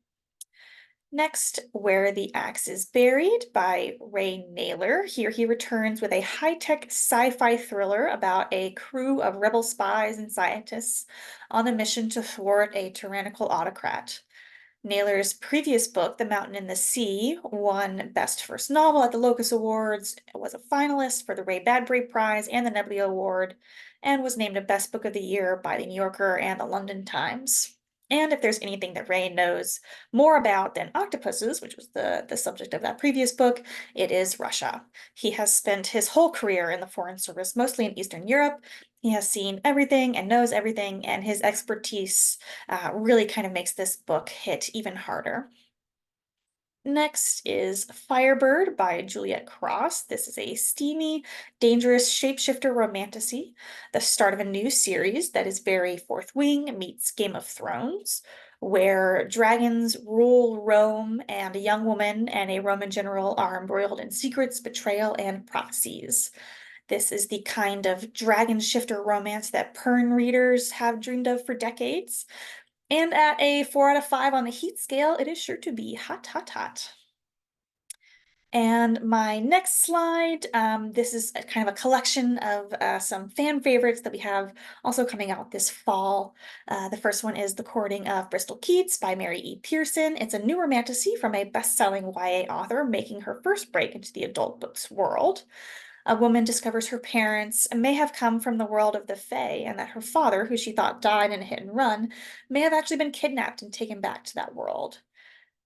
Next, Where the Axe is Buried by Ray Naylor. Here he returns with a high-tech sci-fi thriller about a crew of rebel spies and scientists on a mission to thwart a tyrannical autocrat. Naylor's previous book, The Mountain in the Sea, won Best First Novel at the Locus Awards, was a finalist for the Ray Bradbury Prize and the Nebula Award, and was named a Best Book of the Year by the New Yorker and the London Times. And if there's anything that Ray knows more about than octopuses, which was the subject of that previous book, it is Russia. He has spent his whole career in the Foreign Service, mostly in Eastern Europe. He has seen everything and knows everything, and his expertise really kind of makes this book hit even harder. Next is Firebird by Juliet Cross. This is a steamy, dangerous shapeshifter romantasy, the start of a new series that is very Fourth Wing meets Game of Thrones, where dragons rule Rome and a young woman and a Roman general are embroiled in secrets, betrayal, and prophecies. This is the kind of dragon shifter romance that Pern readers have dreamed of for decades. And at a 4 out of 5 on the heat scale, it is sure to be hot, hot, hot. And my next slide, this is kind of a collection of some fan favorites that we have also coming out this fall. The first one is The Courting of Bristol Keats by Mary E. Pearson. It's a new romantasy from a best-selling YA author making her first break into the adult books world. A woman discovers her parents may have come from the world of the Fae, and that her father, who she thought died in a hit and run, may have actually been kidnapped and taken back to that world.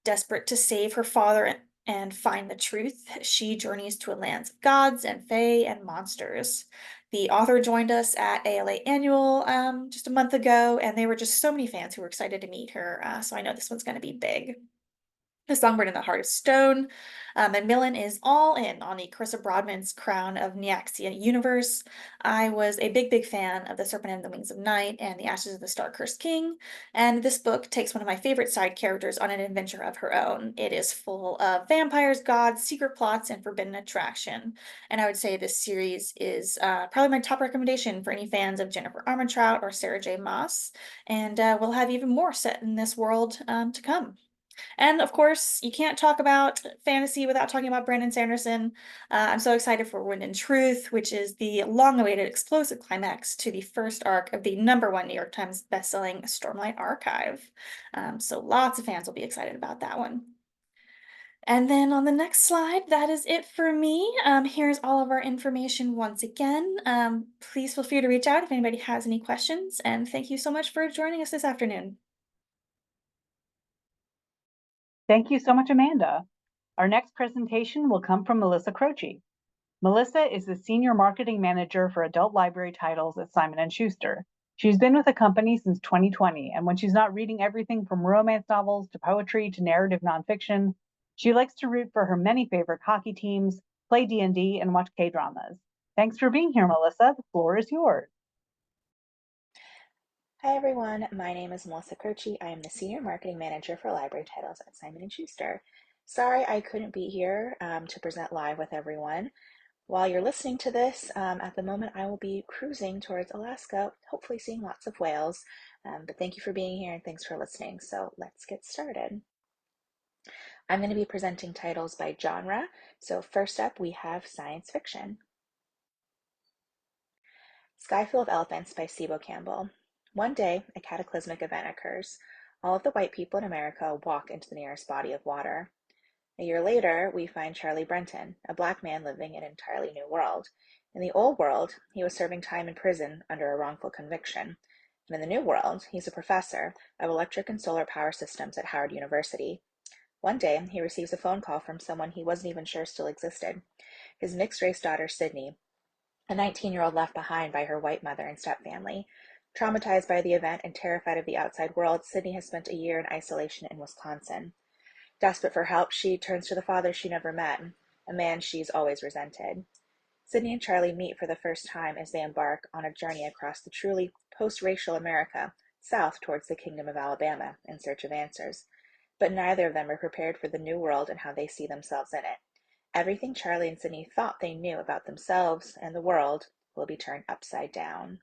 Desperate to save her father and find the truth, she journeys to a land of gods and fae and monsters. The author joined us at ALA Annual just a month ago, and there were just so many fans who were excited to meet her, so I know this one's going to be big. The Songbird in the Heart of Stone. Macmillan is all in on the Carissa Broadman's Crown of Nyaxia universe. I was a big fan of The Serpent and the Wings of Night and The Ashes of the Star-Cursed King, and this book takes one of my favorite side characters on an adventure of her own. It is full of vampires, gods, secret plots, and forbidden attraction. And I would say this series is probably my top recommendation for any fans of Jennifer Armentrout or Sarah J. Maas, and we'll have even more set in this world to come. And of course, you can't talk about fantasy without talking about Brandon Sanderson. I'm so excited for Wind and Truth, which is the long-awaited explosive climax to the first arc of the #1 New York Times bestselling Stormlight Archive. So lots of fans will be excited about that one. And then on the next slide, that is it for me. Here's all of our information once again. Please feel free to reach out if anybody has any questions. And thank you so much for joining us this afternoon. Thank you so much, Amanda. Our next presentation will come from Melissa Croce. Melissa is the Senior Marketing Manager for Adult Library Titles at Simon & Schuster. She's been with the company since 2020, and when she's not reading everything from romance novels to poetry to narrative nonfiction, she likes to root for her many favorite hockey teams, play D&D, and watch K-dramas. Thanks for being here, Melissa. The floor is yours. Hi everyone, my name is Melissa Croce. I am the Senior Marketing Manager for Library Titles at Simon & Schuster. Sorry I couldn't be here to present live with everyone. While you're listening to this, at the moment I will be cruising towards Alaska, hopefully seeing lots of whales. But thank you for being here and thanks for listening. So let's get started. I'm going to be presenting titles by genre. So first up we have science fiction. Skyful of Elephants by Sibo Campbell. One day, a cataclysmic event occurs. All of the white people in America walk into the nearest body of water. A year later, we find Charlie Brenton, a black man living in an entirely new world. In the old world, he was serving time in prison under a wrongful conviction. And in the new world, he's a professor of electric and solar power systems at Howard University. One day, he receives a phone call from someone he wasn't even sure still existed. His mixed-race daughter, Sydney, a 19-year-old left behind by her white mother and stepfamily. Traumatized by the event and terrified of the outside world, Sydney has spent a year in isolation in Wisconsin. Desperate for help, she turns to the father she never met, a man she's always resented. Sydney and Charlie meet for the first time as they embark on a journey across the truly post-racial America, south towards the Kingdom of Alabama, in search of answers. But neither of them are prepared for the new world and how they see themselves in it. Everything Charlie and Sydney thought they knew about themselves and the world will be turned upside down.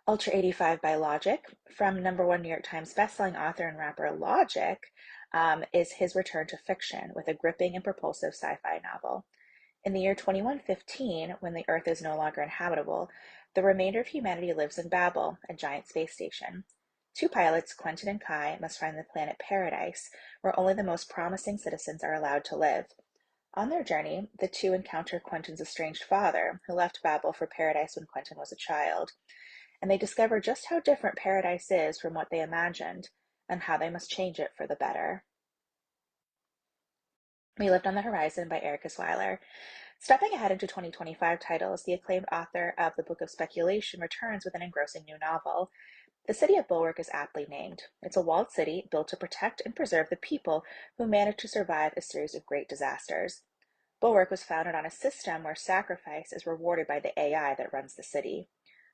Ultra 85 by Logic, from #1 New York Times bestselling author and rapper Logic, is his return to fiction with a gripping and propulsive sci-fi novel. In the year 2115, when the Earth is no longer inhabitable, the remainder of humanity lives in Babel, a giant space station. Two pilots, Quentin and Kai, must find the planet Paradise, where only the most promising citizens are allowed to live. On their journey, the two encounter Quentin's estranged father, who left Babel for Paradise when Quentin was a child. and they discover just how different paradise is from what they imagined and how they must change it for the better. We Lived on the Horizon by Erica Swyler. Stepping ahead into 2025 titles, the acclaimed author of The Book of Speculation returns with an engrossing new novel. The city of Bulwark is aptly named. It's a walled city built to protect and preserve the people who managed to survive a series of great disasters. Bulwark was founded on a system where sacrifice is rewarded by the AI that runs the city.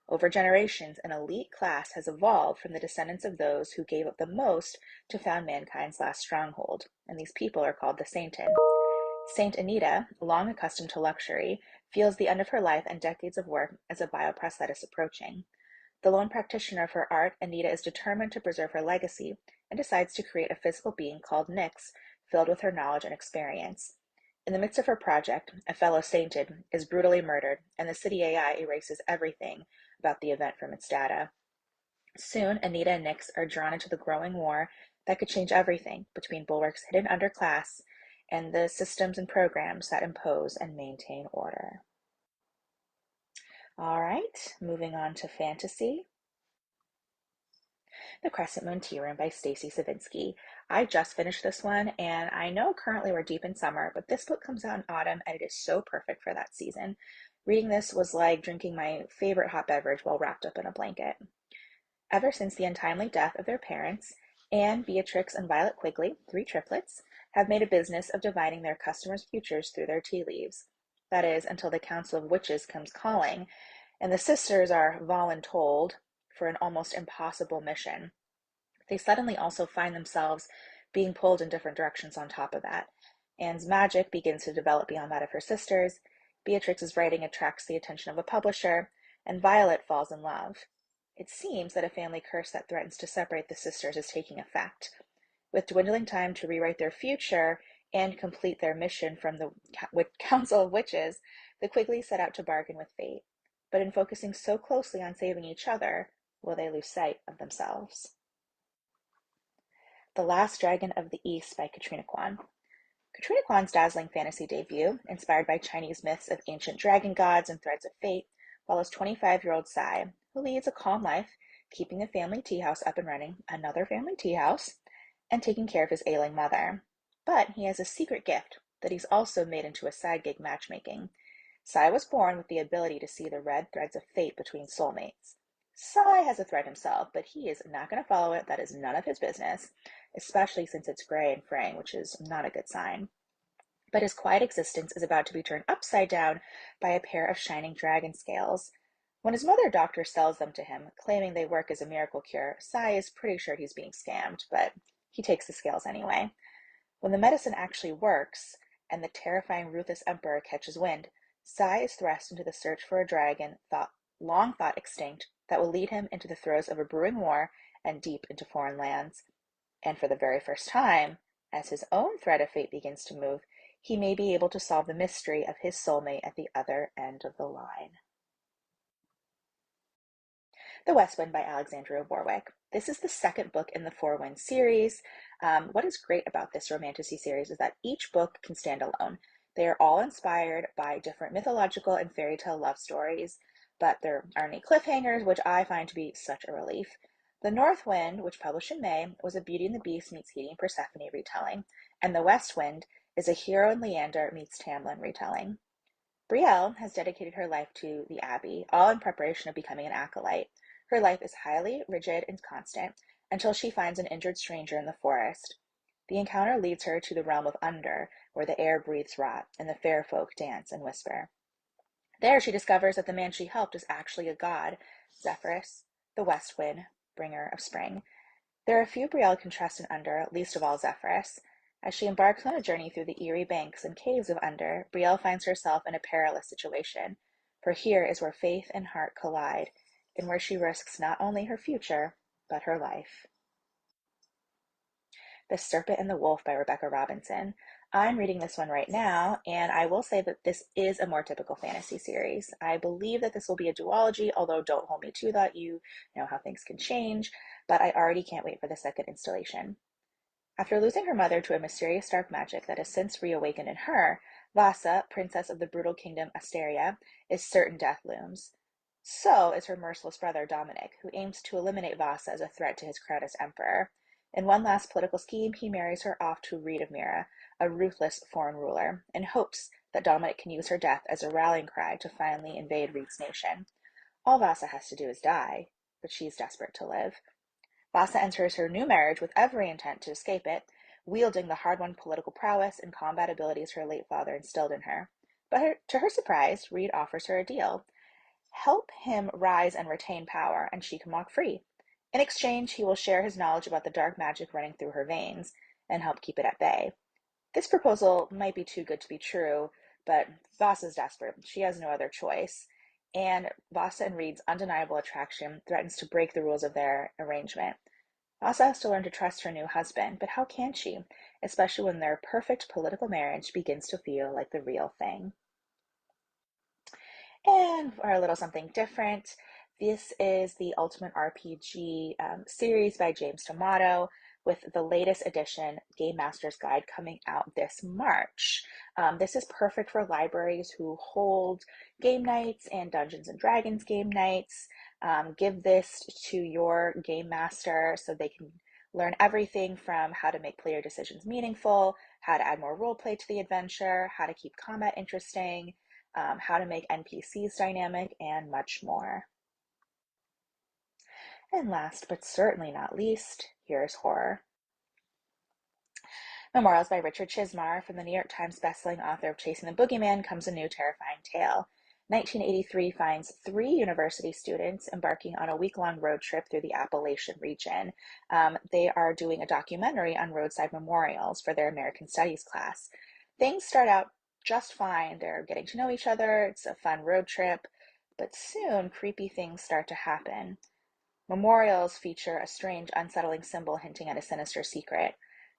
Over generations, an elite class has evolved from the descendants of those who gave up the most to found mankind's last stronghold, and these people are called the Sainted. Saint Anita, long accustomed to luxury, feels the end of her life and decades of work as a bioprosthetists approaching. The lone practitioner of her art, Anita is determined to preserve her legacy and decides to create a physical being called Nyx, filled with her knowledge and experience. In the midst of her project, a fellow Sainted is brutally murdered, and the city AI erases everything about the event from its data. Soon, Anita and Nyx are drawn into the growing war that could change everything between Bulwark's hidden underclass and the systems and programs that impose and maintain order. All right, moving on to fantasy. The Crescent Moon Tea Room by Stacy Savinsky. I just finished this one, and I know currently we're deep in summer, but this book comes out in autumn, and it is so perfect for that season. Reading this was like drinking my favorite hot beverage while wrapped up in a blanket. Ever since the untimely death of their parents, Anne, Beatrix, and Violet Quigley, 3 triplets, have made a business of dividing their customers' futures through their tea leaves. That is, until the Council of Witches comes calling, and the sisters are voluntold for an almost impossible mission. They suddenly also find themselves being pulled in different directions on top of that. Anne's magic begins to develop beyond that of her sisters, Beatrix's writing attracts the attention of a publisher, and Violet falls in love. It seems that a family curse that threatens to separate the sisters is taking effect. With dwindling time to rewrite their future and complete their mission from the Council of Witches, the Quigleys set out to bargain with fate. But in focusing so closely on saving each other, will they lose sight of themselves? The Last Dragon of the East by Katrina Kwan. Katrina Kwan's dazzling fantasy debut, inspired by Chinese myths of ancient dragon gods and threads of fate, follows 25-year-old Sai, who leads a calm life, keeping the family tea house up and running, another family tea house, and taking care of his ailing mother. But he has a secret gift that he's also made into a side gig matchmaking. Sai was born with the ability to see the red threads of fate between soulmates. Sai has a thread himself, but he is not going to follow it. That is none of his business, especially since it's gray and fraying, which is not a good sign. But his quiet existence is about to be turned upside down by a pair of shining dragon scales. When his mother doctor sells them to him, claiming they work as a miracle cure, Sai is pretty sure he's being scammed, but he takes the scales anyway. When the medicine actually works, and the terrifying ruthless emperor catches wind, Sai is thrust into the search for a dragon long thought extinct that will lead him into the throes of a brewing war and deep into foreign lands. And for the very first time, as his own thread of fate begins to move, he may be able to solve the mystery of his soulmate at the other end of the line. The West Wind by Alexandria Warwick. This is the second book in the Four Winds series. What is great about this romantasy series is that each book can stand alone. They are all inspired by different mythological and fairy tale love stories, but there aren't any cliffhangers, which I find to be such a relief. The North Wind, which published in May, was a Beauty and the Beast meets Hedy and Persephone retelling, and The West Wind is a Hero and Leander meets Tamlin retelling. Brielle has dedicated her life to the Abbey, all in preparation of becoming an acolyte. Her life is highly rigid and constant until she finds an injured stranger in the forest. The encounter leads her to the realm of Under, where the air breathes rot and the fair folk dance and whisper. There she discovers that the man she helped is actually a god, Zephyrus, the West Wind, bringer of spring. There are few Brielle can trust in Under, least of all Zephyrus. As she embarks on a journey through the eerie banks and caves of Under, Brielle finds herself in a perilous situation, for here is where faith and heart collide, and where she risks not only her future, but her life. The Serpent and the Wolf by Rebecca Robinson. I'm reading this one right now, and I will say that this is a more typical fantasy series. I believe that this will be a duology, although don't hold me to that. You know how things can change, but I already can't wait for the second installation. After losing her mother to a mysterious dark magic that has since reawakened in her, Vasa, princess of the brutal kingdom Asteria, is certain death looms. So is her merciless brother Dominic, who aims to eliminate Vasa as a threat to his crown as emperor. In one last political scheme, he marries her off to Reed of Mira, a ruthless foreign ruler, in hopes that Dominic can use her death as a rallying cry to finally invade Reed's nation. All Vasa has to do is die, but she's desperate to live. Vasa enters her new marriage with every intent to escape it, wielding the hard-won political prowess and combat abilities her late father instilled in her. But to her surprise, Reed offers her a deal. Help him rise and retain power, and she can walk free. In exchange, he will share his knowledge about the dark magic running through her veins and help keep it at bay. This proposal might be too good to be true, but Vasa's desperate. She has no other choice. And Vasa and Reed's undeniable attraction threatens to break the rules of their arrangement. Vasa has to learn to trust her new husband, but how can she, especially when their perfect political marriage begins to feel like the real thing? And for a little something different, this is the Ultimate RPG series by James D'Amato, with the latest edition, Game Master's Guide, coming out this March. This is perfect for libraries who hold game nights and Dungeons and Dragons game nights. Give this to your game master so they can learn everything from how to make player decisions meaningful, how to add more roleplay to the adventure, how to keep combat interesting, how to make NPCs dynamic, and much more. And last but certainly not least, here's horror. Memorials by Richard Chismar. From the New York Times bestselling author of Chasing the Boogeyman comes a new terrifying tale. 1983 finds 3 university students embarking on a week-long road trip through the Appalachian region. They are doing a documentary on roadside memorials for their American Studies class. Things start out just fine. They're getting to know each other. It's a fun road trip. But soon, creepy things start to happen. Memorials feature a strange, unsettling symbol hinting at a sinister secret.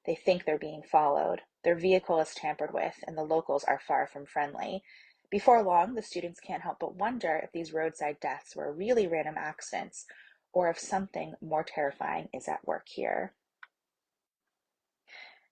They think they're being followed. Their vehicle is tampered with, and the locals are far from friendly. Before long, the students can't help but wonder if these roadside deaths were really random accidents, or if something more terrifying is at work here.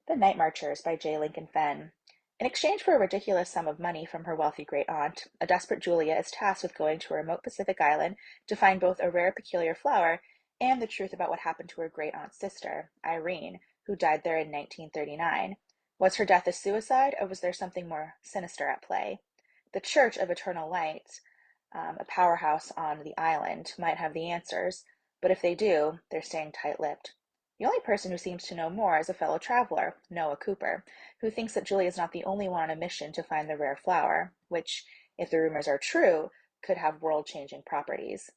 The Night Marchers by J. Lincoln Fenn. In exchange for a ridiculous sum of money from her wealthy great-aunt, a desperate Julia is tasked with going to a remote Pacific island to find both a rare peculiar flower and the truth about what happened to her great-aunt's sister, Irene, who died there in 1939. Was her death a suicide, or was there something more sinister at play? The Church of Eternal Light, a powerhouse on the island, might have the answers, but if they do, they're staying tight-lipped. The only person who seems to know more is a fellow traveler, Noah Cooper, who thinks that Julia is not the only one on a mission to find the rare flower, which, if the rumors are true, could have world-changing properties.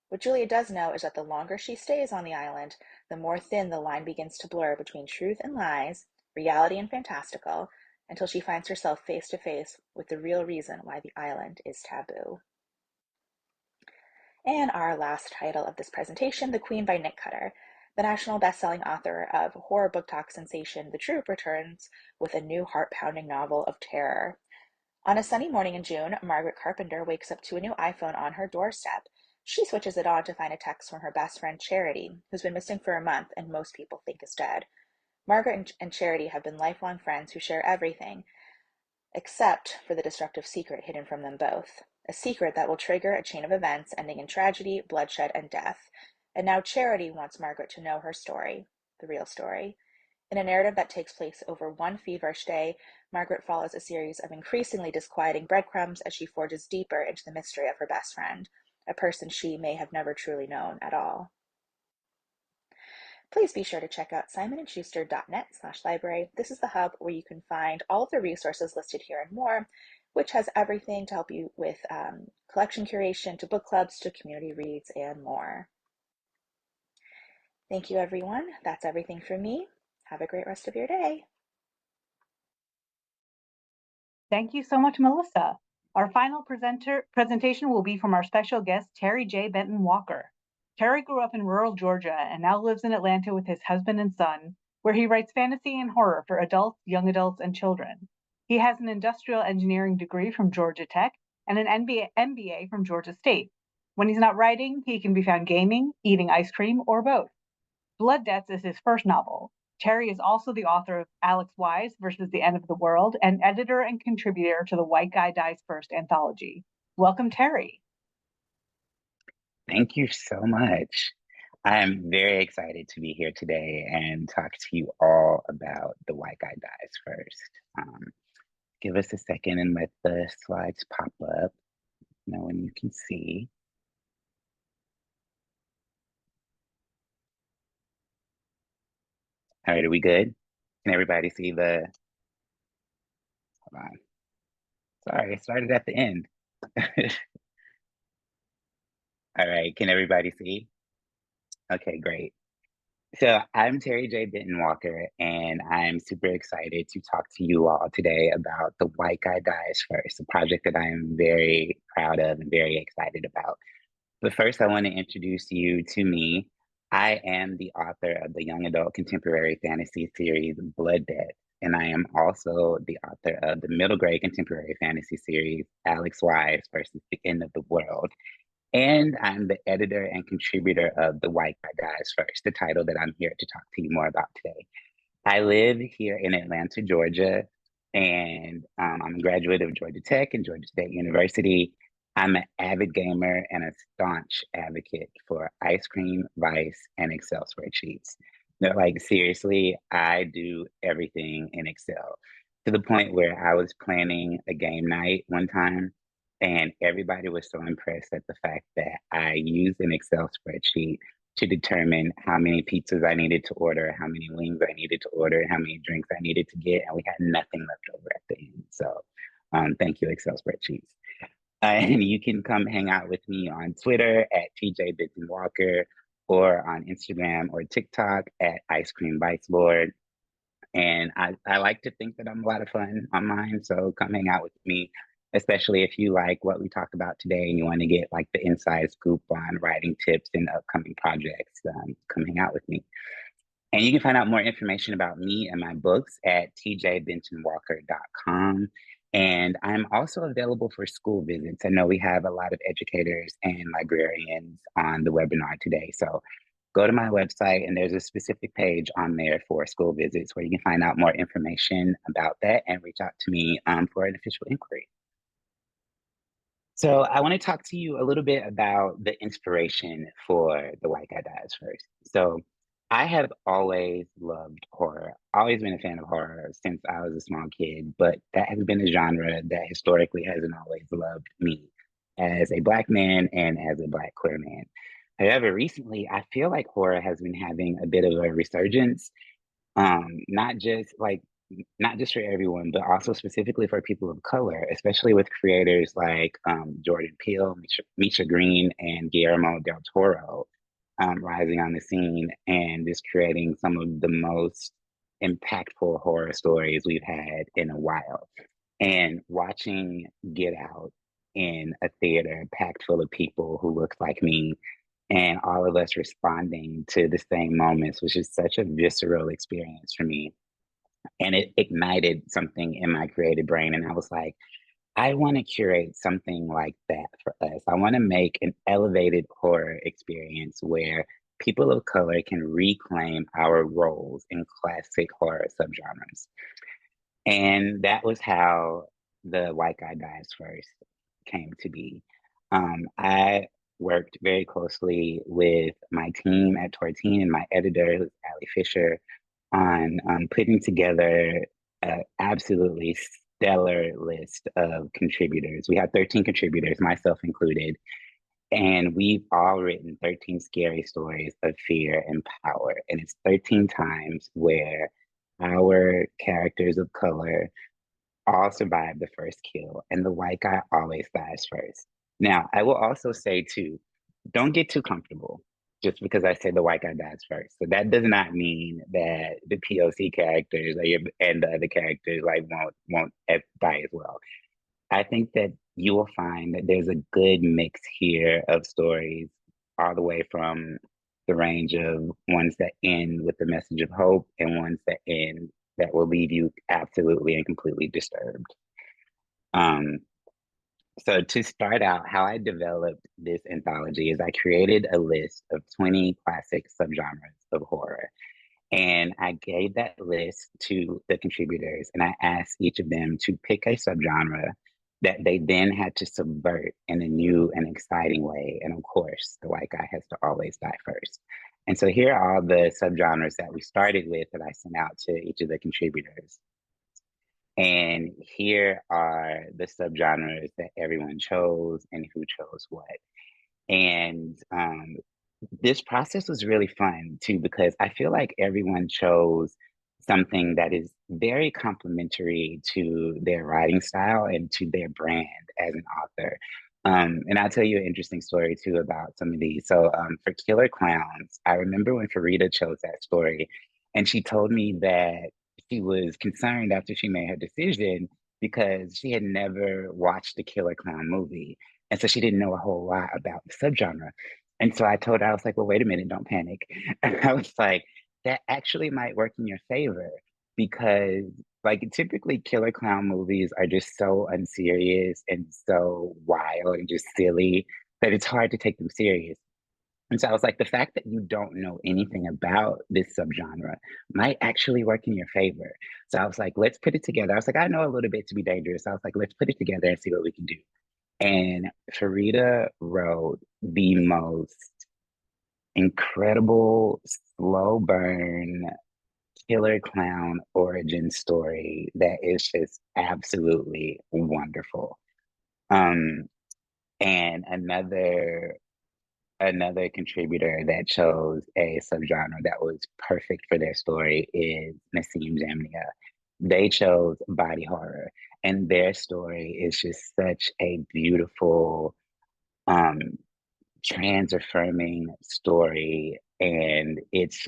What Julia does know is that the longer she stays on the island, the more thin the line begins to blur between truth and lies, reality and fantastical, until she finds herself face to face with the real reason why the island is taboo. And our last title of this presentation, The Queen by Nick Cutter. The national best-selling author of horror book talk sensation The Troop returns with a new heart-pounding novel of terror. On a sunny morning in June, Margaret Carpenter wakes up to a new iPhone on her doorstep. She switches it on to find a text from her best friend Charity, who's been missing for a month and most people think is dead. Margaret and Charity have been lifelong friends who share everything, except for the destructive secret hidden from them both. A secret that will trigger a chain of events ending in tragedy, bloodshed, and death. And now Charity wants Margaret to know her story, the real story. In a narrative that takes place over one feverish day, Margaret follows a series of increasingly disquieting breadcrumbs as she forges deeper into the mystery of her best friend, a person she may have never truly known at all. Please be sure to check out simonschuster.net/library. This is the hub where you can find all of the resources listed here and more, which has everything to help you with collection curation, to book clubs, to community reads, and more. Thank you, everyone. That's everything from me. Have a great rest of your day. Thank you so much, Melissa. Our final presentation will be from our special guest, Terry J. Benton-Walker. Terry grew up in rural Georgia and now lives in Atlanta with his husband and son, where he writes fantasy and horror for adults, young adults, and children. He has an industrial engineering degree from Georgia Tech and an MBA from Georgia State. When he's not writing, he can be found gaming, eating ice cream, or both. Blood Debts is his first novel. Terry is also the author of Alex Wise versus the End of the World and editor and contributor to the White Guy Dies First anthology. Welcome, Terry. Thank you so much. I'm very excited to be here today and talk to you all about The White Guy Dies First. Give us a second and let the slides pop up. Now when you can see. All right, are we good? Can everybody see the, hold on. Sorry, I started at the end. All right, can everybody see? Okay, great. So I'm Terry J. Benton-Walker, and I'm super excited to talk to you all today about The White Guy Dies First, a project that I am very proud of and very excited about. But first, I want to introduce you to me. I am the author of the young adult contemporary fantasy series Blood Debt, and I am also the author of the middle grade contemporary fantasy series Alex Wise versus the End of the World. And I'm the editor and contributor of The White Guy Dies First, the title that I'm here to talk to you more about today. I live here in Atlanta, Georgia, and I'm a graduate of Georgia Tech and Georgia State University. I'm an avid gamer and a staunch advocate for ice cream, Vice, and Excel spreadsheets. Like, seriously, I do everything in Excel to the point where I was planning a game night one time, and everybody was so impressed at the fact that I used an Excel spreadsheet to determine how many pizzas I needed to order, how many wings I needed to order, how many drinks I needed to get, and we had nothing left over at the end. So thank you, Excel spreadsheets. And you can come hang out with me on Twitter at TJ Benton Walker or on Instagram or TikTok at Ice Cream Bites Board. And I like to think that I'm a lot of fun online, so come hang out with me, especially if you like what we talked about today and you want to get like the inside scoop on writing tips and upcoming projects. Come hang out with me. And you can find out more information about me and my books at tjbentonwalker.com. And I'm also available for school visits. I know we have a lot of educators and librarians on the webinar today. So go to my website and there's a specific page on there for school visits where you can find out more information about that and reach out to me for an official inquiry. So I want to talk to you a little bit about the inspiration for The White Guy Dies First. So I have always loved horror, always been a fan of horror since I was a small kid, but that has been a genre that historically hasn't always loved me as a Black man and as a Black queer man. However, recently, I feel like horror has been having a bit of a resurgence, not just for everyone, but also specifically for people of color, especially with creators like Jordan Peele, Misha Green, and Guillermo del Toro rising on the scene and just creating some of the most impactful horror stories we've had in a while. And watching Get Out in a theater packed full of people who look like me and all of us responding to the same moments was just such a visceral experience for me. And it ignited something in my creative brain. And I was like, I want to curate something like that for us. I want to make an elevated horror experience where people of color can reclaim our roles in classic horror subgenres. And that was how The White Guy Dies First came to be. I worked very closely with my team at Tor Teen and my editor, who's Ali Fisher, on putting together an absolutely stellar list of contributors. We had 13 contributors, myself included, and we've all written 13 scary stories of fear and power. And it's 13 times where our characters of color all survive the first kill, and the white guy always dies first. Now, I will also say too, don't get too comfortable just because I say the white guy dies first. So that does not mean that the POC characters and the other characters like won't die as well. I think that you will find that there's a good mix here of stories, all the way from the range of ones that end with the message of hope and ones that end that will leave you absolutely and completely disturbed. So to start out, how I developed this anthology is I created a list of 20 classic subgenres of horror. And I gave that list to the contributors and I asked each of them to pick a subgenre that they then had to subvert in a new and exciting way. And of course, the white guy has to always die first. And so here are all the subgenres that we started with that I sent out to each of the contributors. And here are the subgenres that everyone chose and who chose what. And this process was really fun too, because I feel like everyone chose something that is very complementary to their writing style and to their brand as an author. And I'll tell you an interesting story too about some of these. So for Killer Clowns, I remember when Farida chose that story, and she told me that she was concerned after she made her decision because she had never watched the Killer Clown movie. And so she didn't know a whole lot about the subgenre. And so I told her, I was like, well, wait a minute, don't panic. And I was like, that actually might work in your favor because like typically killer clown movies are just so unserious and so wild and just silly that it's hard to take them serious. And so I was like, the fact that you don't know anything about this subgenre might actually work in your favor. So I was like, let's put it together. I was like, I know a little bit to be dangerous. I was like, let's put it together and see what we can do. And Farida wrote the most incredible slow burn killer clown origin story that is just absolutely wonderful. And another contributor that chose a subgenre that was perfect for their story is Nassim Jamnia. They chose body horror, and their story is just such a beautiful trans affirming story, and it's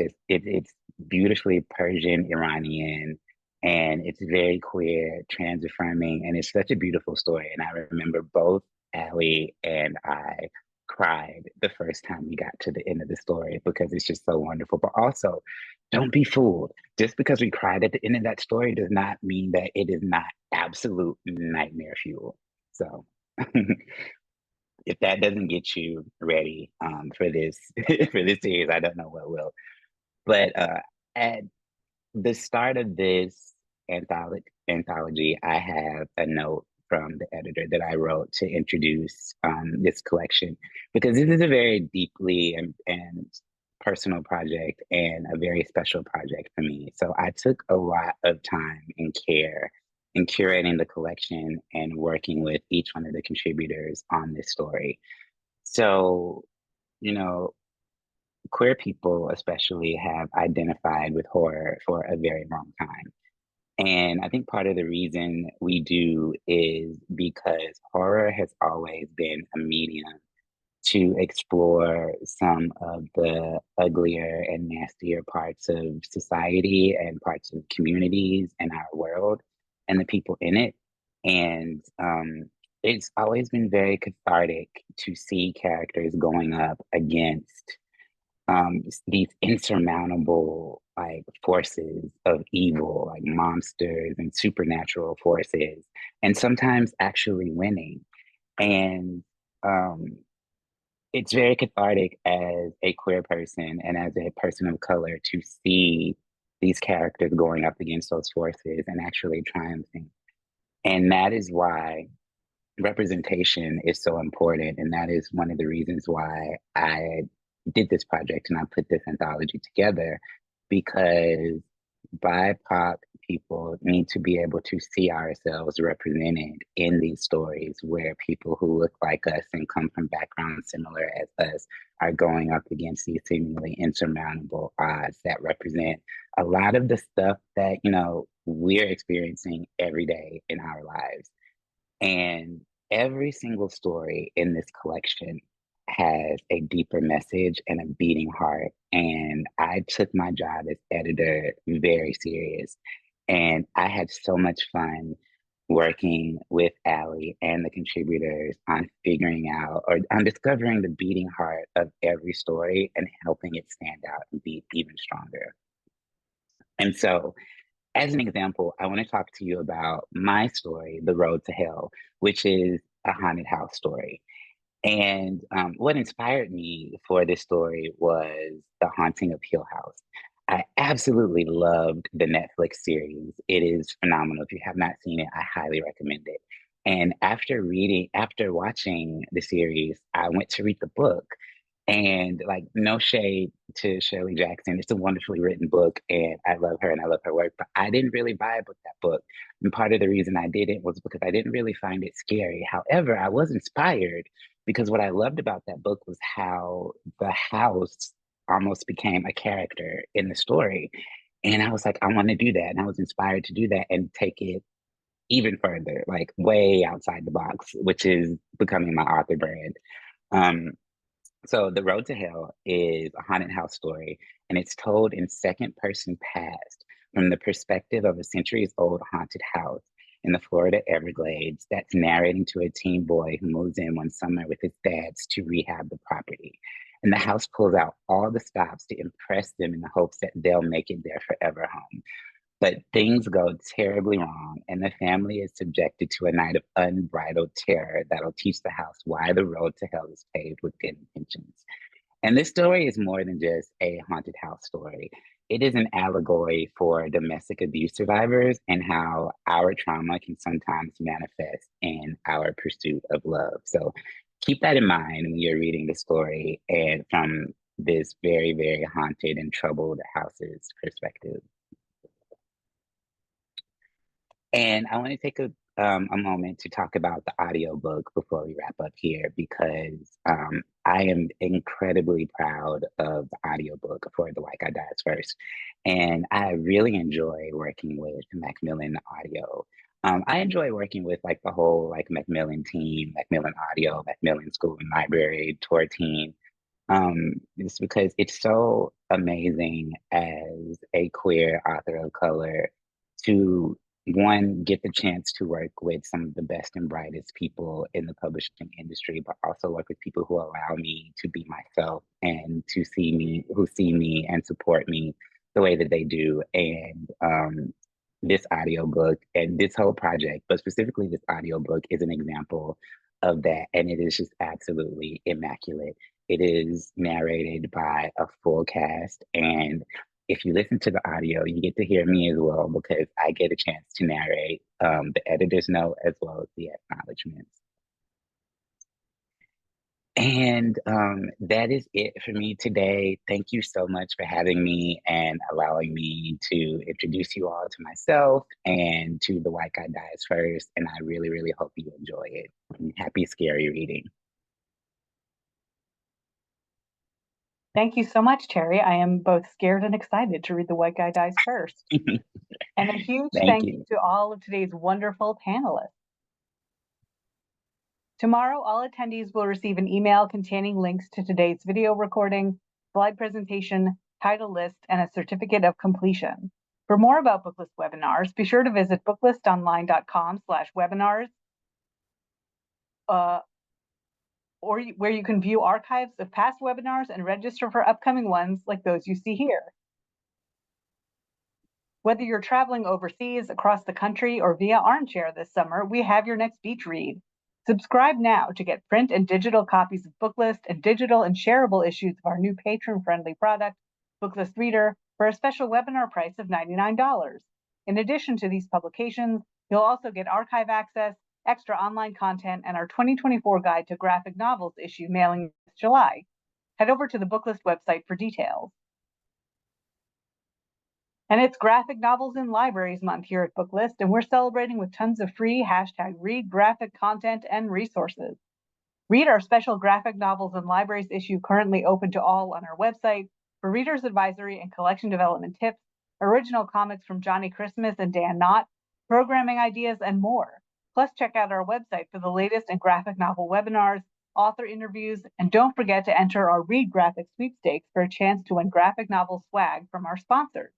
beautifully Persian Iranian, and it's very queer, trans affirming, and it's such a beautiful story. And I remember both Allie and I cried the first time we got to the end of the story because it's just so wonderful. But also, don't be fooled. Just because we cried at the end of that story does not mean that it is not absolute nightmare fuel. So if that doesn't get you ready for this for this series, I don't know what will. But at the start of this anthology, I have a note from the editor that I wrote to introduce this collection because this is a very deeply and personal project and a very special project for me. So I took a lot of time and care in curating the collection and working with each one of the contributors on this story. So, you know, queer people especially have identified with horror for a very long time. And I think part of the reason we do is because horror has always been a medium to explore some of the uglier and nastier parts of society and parts of communities and our world and the people in it. And it's always been very cathartic to see characters going up against these insurmountable like forces of evil, like monsters and supernatural forces, and sometimes actually winning. And it's very cathartic as a queer person and as a person of color to see these characters going up against those forces and actually triumphing. And that is why representation is so important. And that is one of the reasons why I did this project and I put this anthology together, because BIPOC people need to be able to see ourselves represented in these stories where people who look like us and come from backgrounds similar as us are going up against these seemingly insurmountable odds that represent a lot of the stuff that, you know, we're experiencing every day in our lives. And every single story in this collection has a deeper message and a beating heart. And I took my job as editor very serious. And I had so much fun working with Allie and the contributors on figuring out or on discovering the beating heart of every story and helping it stand out and be even stronger. And so as an example, I want to talk to you about my story, The Road to Hell, which is a haunted house story. And what inspired me for this story was The Haunting of Hill House. I absolutely loved the Netflix series. It is phenomenal. If you have not seen it, I highly recommend it. And after watching the series, I went to read the book. And like, no shade to Shirley Jackson. It's a wonderfully written book, and I love her and I love her work. But I didn't really vibe with that book. And part of the reason I didn't was because I didn't really find it scary. However, I was inspired because what I loved about that book was how the house almost became a character in the story. And I was like, I want to do that. And I was inspired to do that and take it even further, like way outside the box, which is becoming my author brand. Um, so The Road to Hell is a haunted house story, and it's told in second person past from the perspective of a centuries-old haunted house in the Florida Everglades that's narrating to a teen boy who moves in one summer with his dads to rehab the property. And the house pulls out all the stops to impress them in the hopes that they'll make it their forever home. But things go terribly wrong, and the family is subjected to a night of unbridled terror that'll teach the house why the road to hell is paved with good intentions. And this story is more than just a haunted house story. It is an allegory for domestic abuse survivors and how our trauma can sometimes manifest in our pursuit of love. So keep that in mind when you're reading the story and from this very, very haunted and troubled house's perspective. And I want to take a moment to talk about the audiobook before we wrap up here, because I am incredibly proud of the audiobook for The White Guy Dies First. And I really enjoy working with Macmillan Audio. I enjoy working with like the whole like Macmillan team, Macmillan Audio, Macmillan School and Library, Tor Teen. Just because it's so amazing as a queer author of color to one, get the chance to work with some of the best and brightest people in the publishing industry, but also work with people who allow me to be myself and to who see me and support me the way that they do. And this audiobook and this whole project, but specifically this audiobook, is an example of that. And it is just absolutely immaculate. It is narrated by a full cast, and if you listen to the audio, you get to hear me as well because I get a chance to narrate the editor's note as well as the acknowledgments. And that is it for me today. Thank you so much for having me and allowing me to introduce you all to myself and to The White Guy Dies First. And I really, really hope you enjoy it. Happy scary reading. Thank you so much, Terry. I am both scared and excited to read The White Guy Dies First. And a huge thank you to all of today's wonderful panelists. Tomorrow, all attendees will receive an email containing links to today's video recording, slide presentation, title list, and a certificate of completion. For more about Booklist webinars, be sure to visit booklistonline.com/webinars, where you can view archives of past webinars and register for upcoming ones like those you see here. Whether you're traveling overseas, across the country, or via armchair this summer, we have your next beach read. Subscribe now to get print and digital copies of Booklist and digital and shareable issues of our new patron-friendly product, Booklist Reader, for a special webinar price of $99. In addition to these publications, you'll also get archive access, extra online content, and our 2024 Guide to Graphic Novels issue mailing this July. Head over to the Booklist website for details. And it's Graphic Novels in Libraries Month here at Booklist, and we're celebrating with tons of free #read graphic content and resources. Read our special Graphic Novels in Libraries issue currently open to all on our website for reader's advisory and collection development tips, original comics from Johnny Christmas and Dan Knott, programming ideas, and more. Plus, check out our website for the latest in graphic novel webinars, author interviews, and don't forget to enter our Read Graphic sweepstakes for a chance to win graphic novel swag from our sponsors.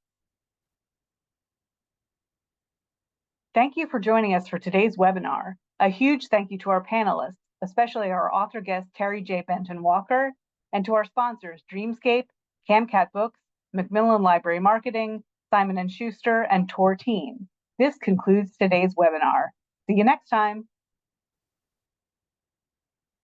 Thank you for joining us for today's webinar. A huge thank you to our panelists, especially our author guest, Terry J. Benton-Walker, and to our sponsors, Dreamscape, CamCat Books, Macmillan Library Marketing, Simon & Schuster, and Tor Teen. This concludes today's webinar. See you next time.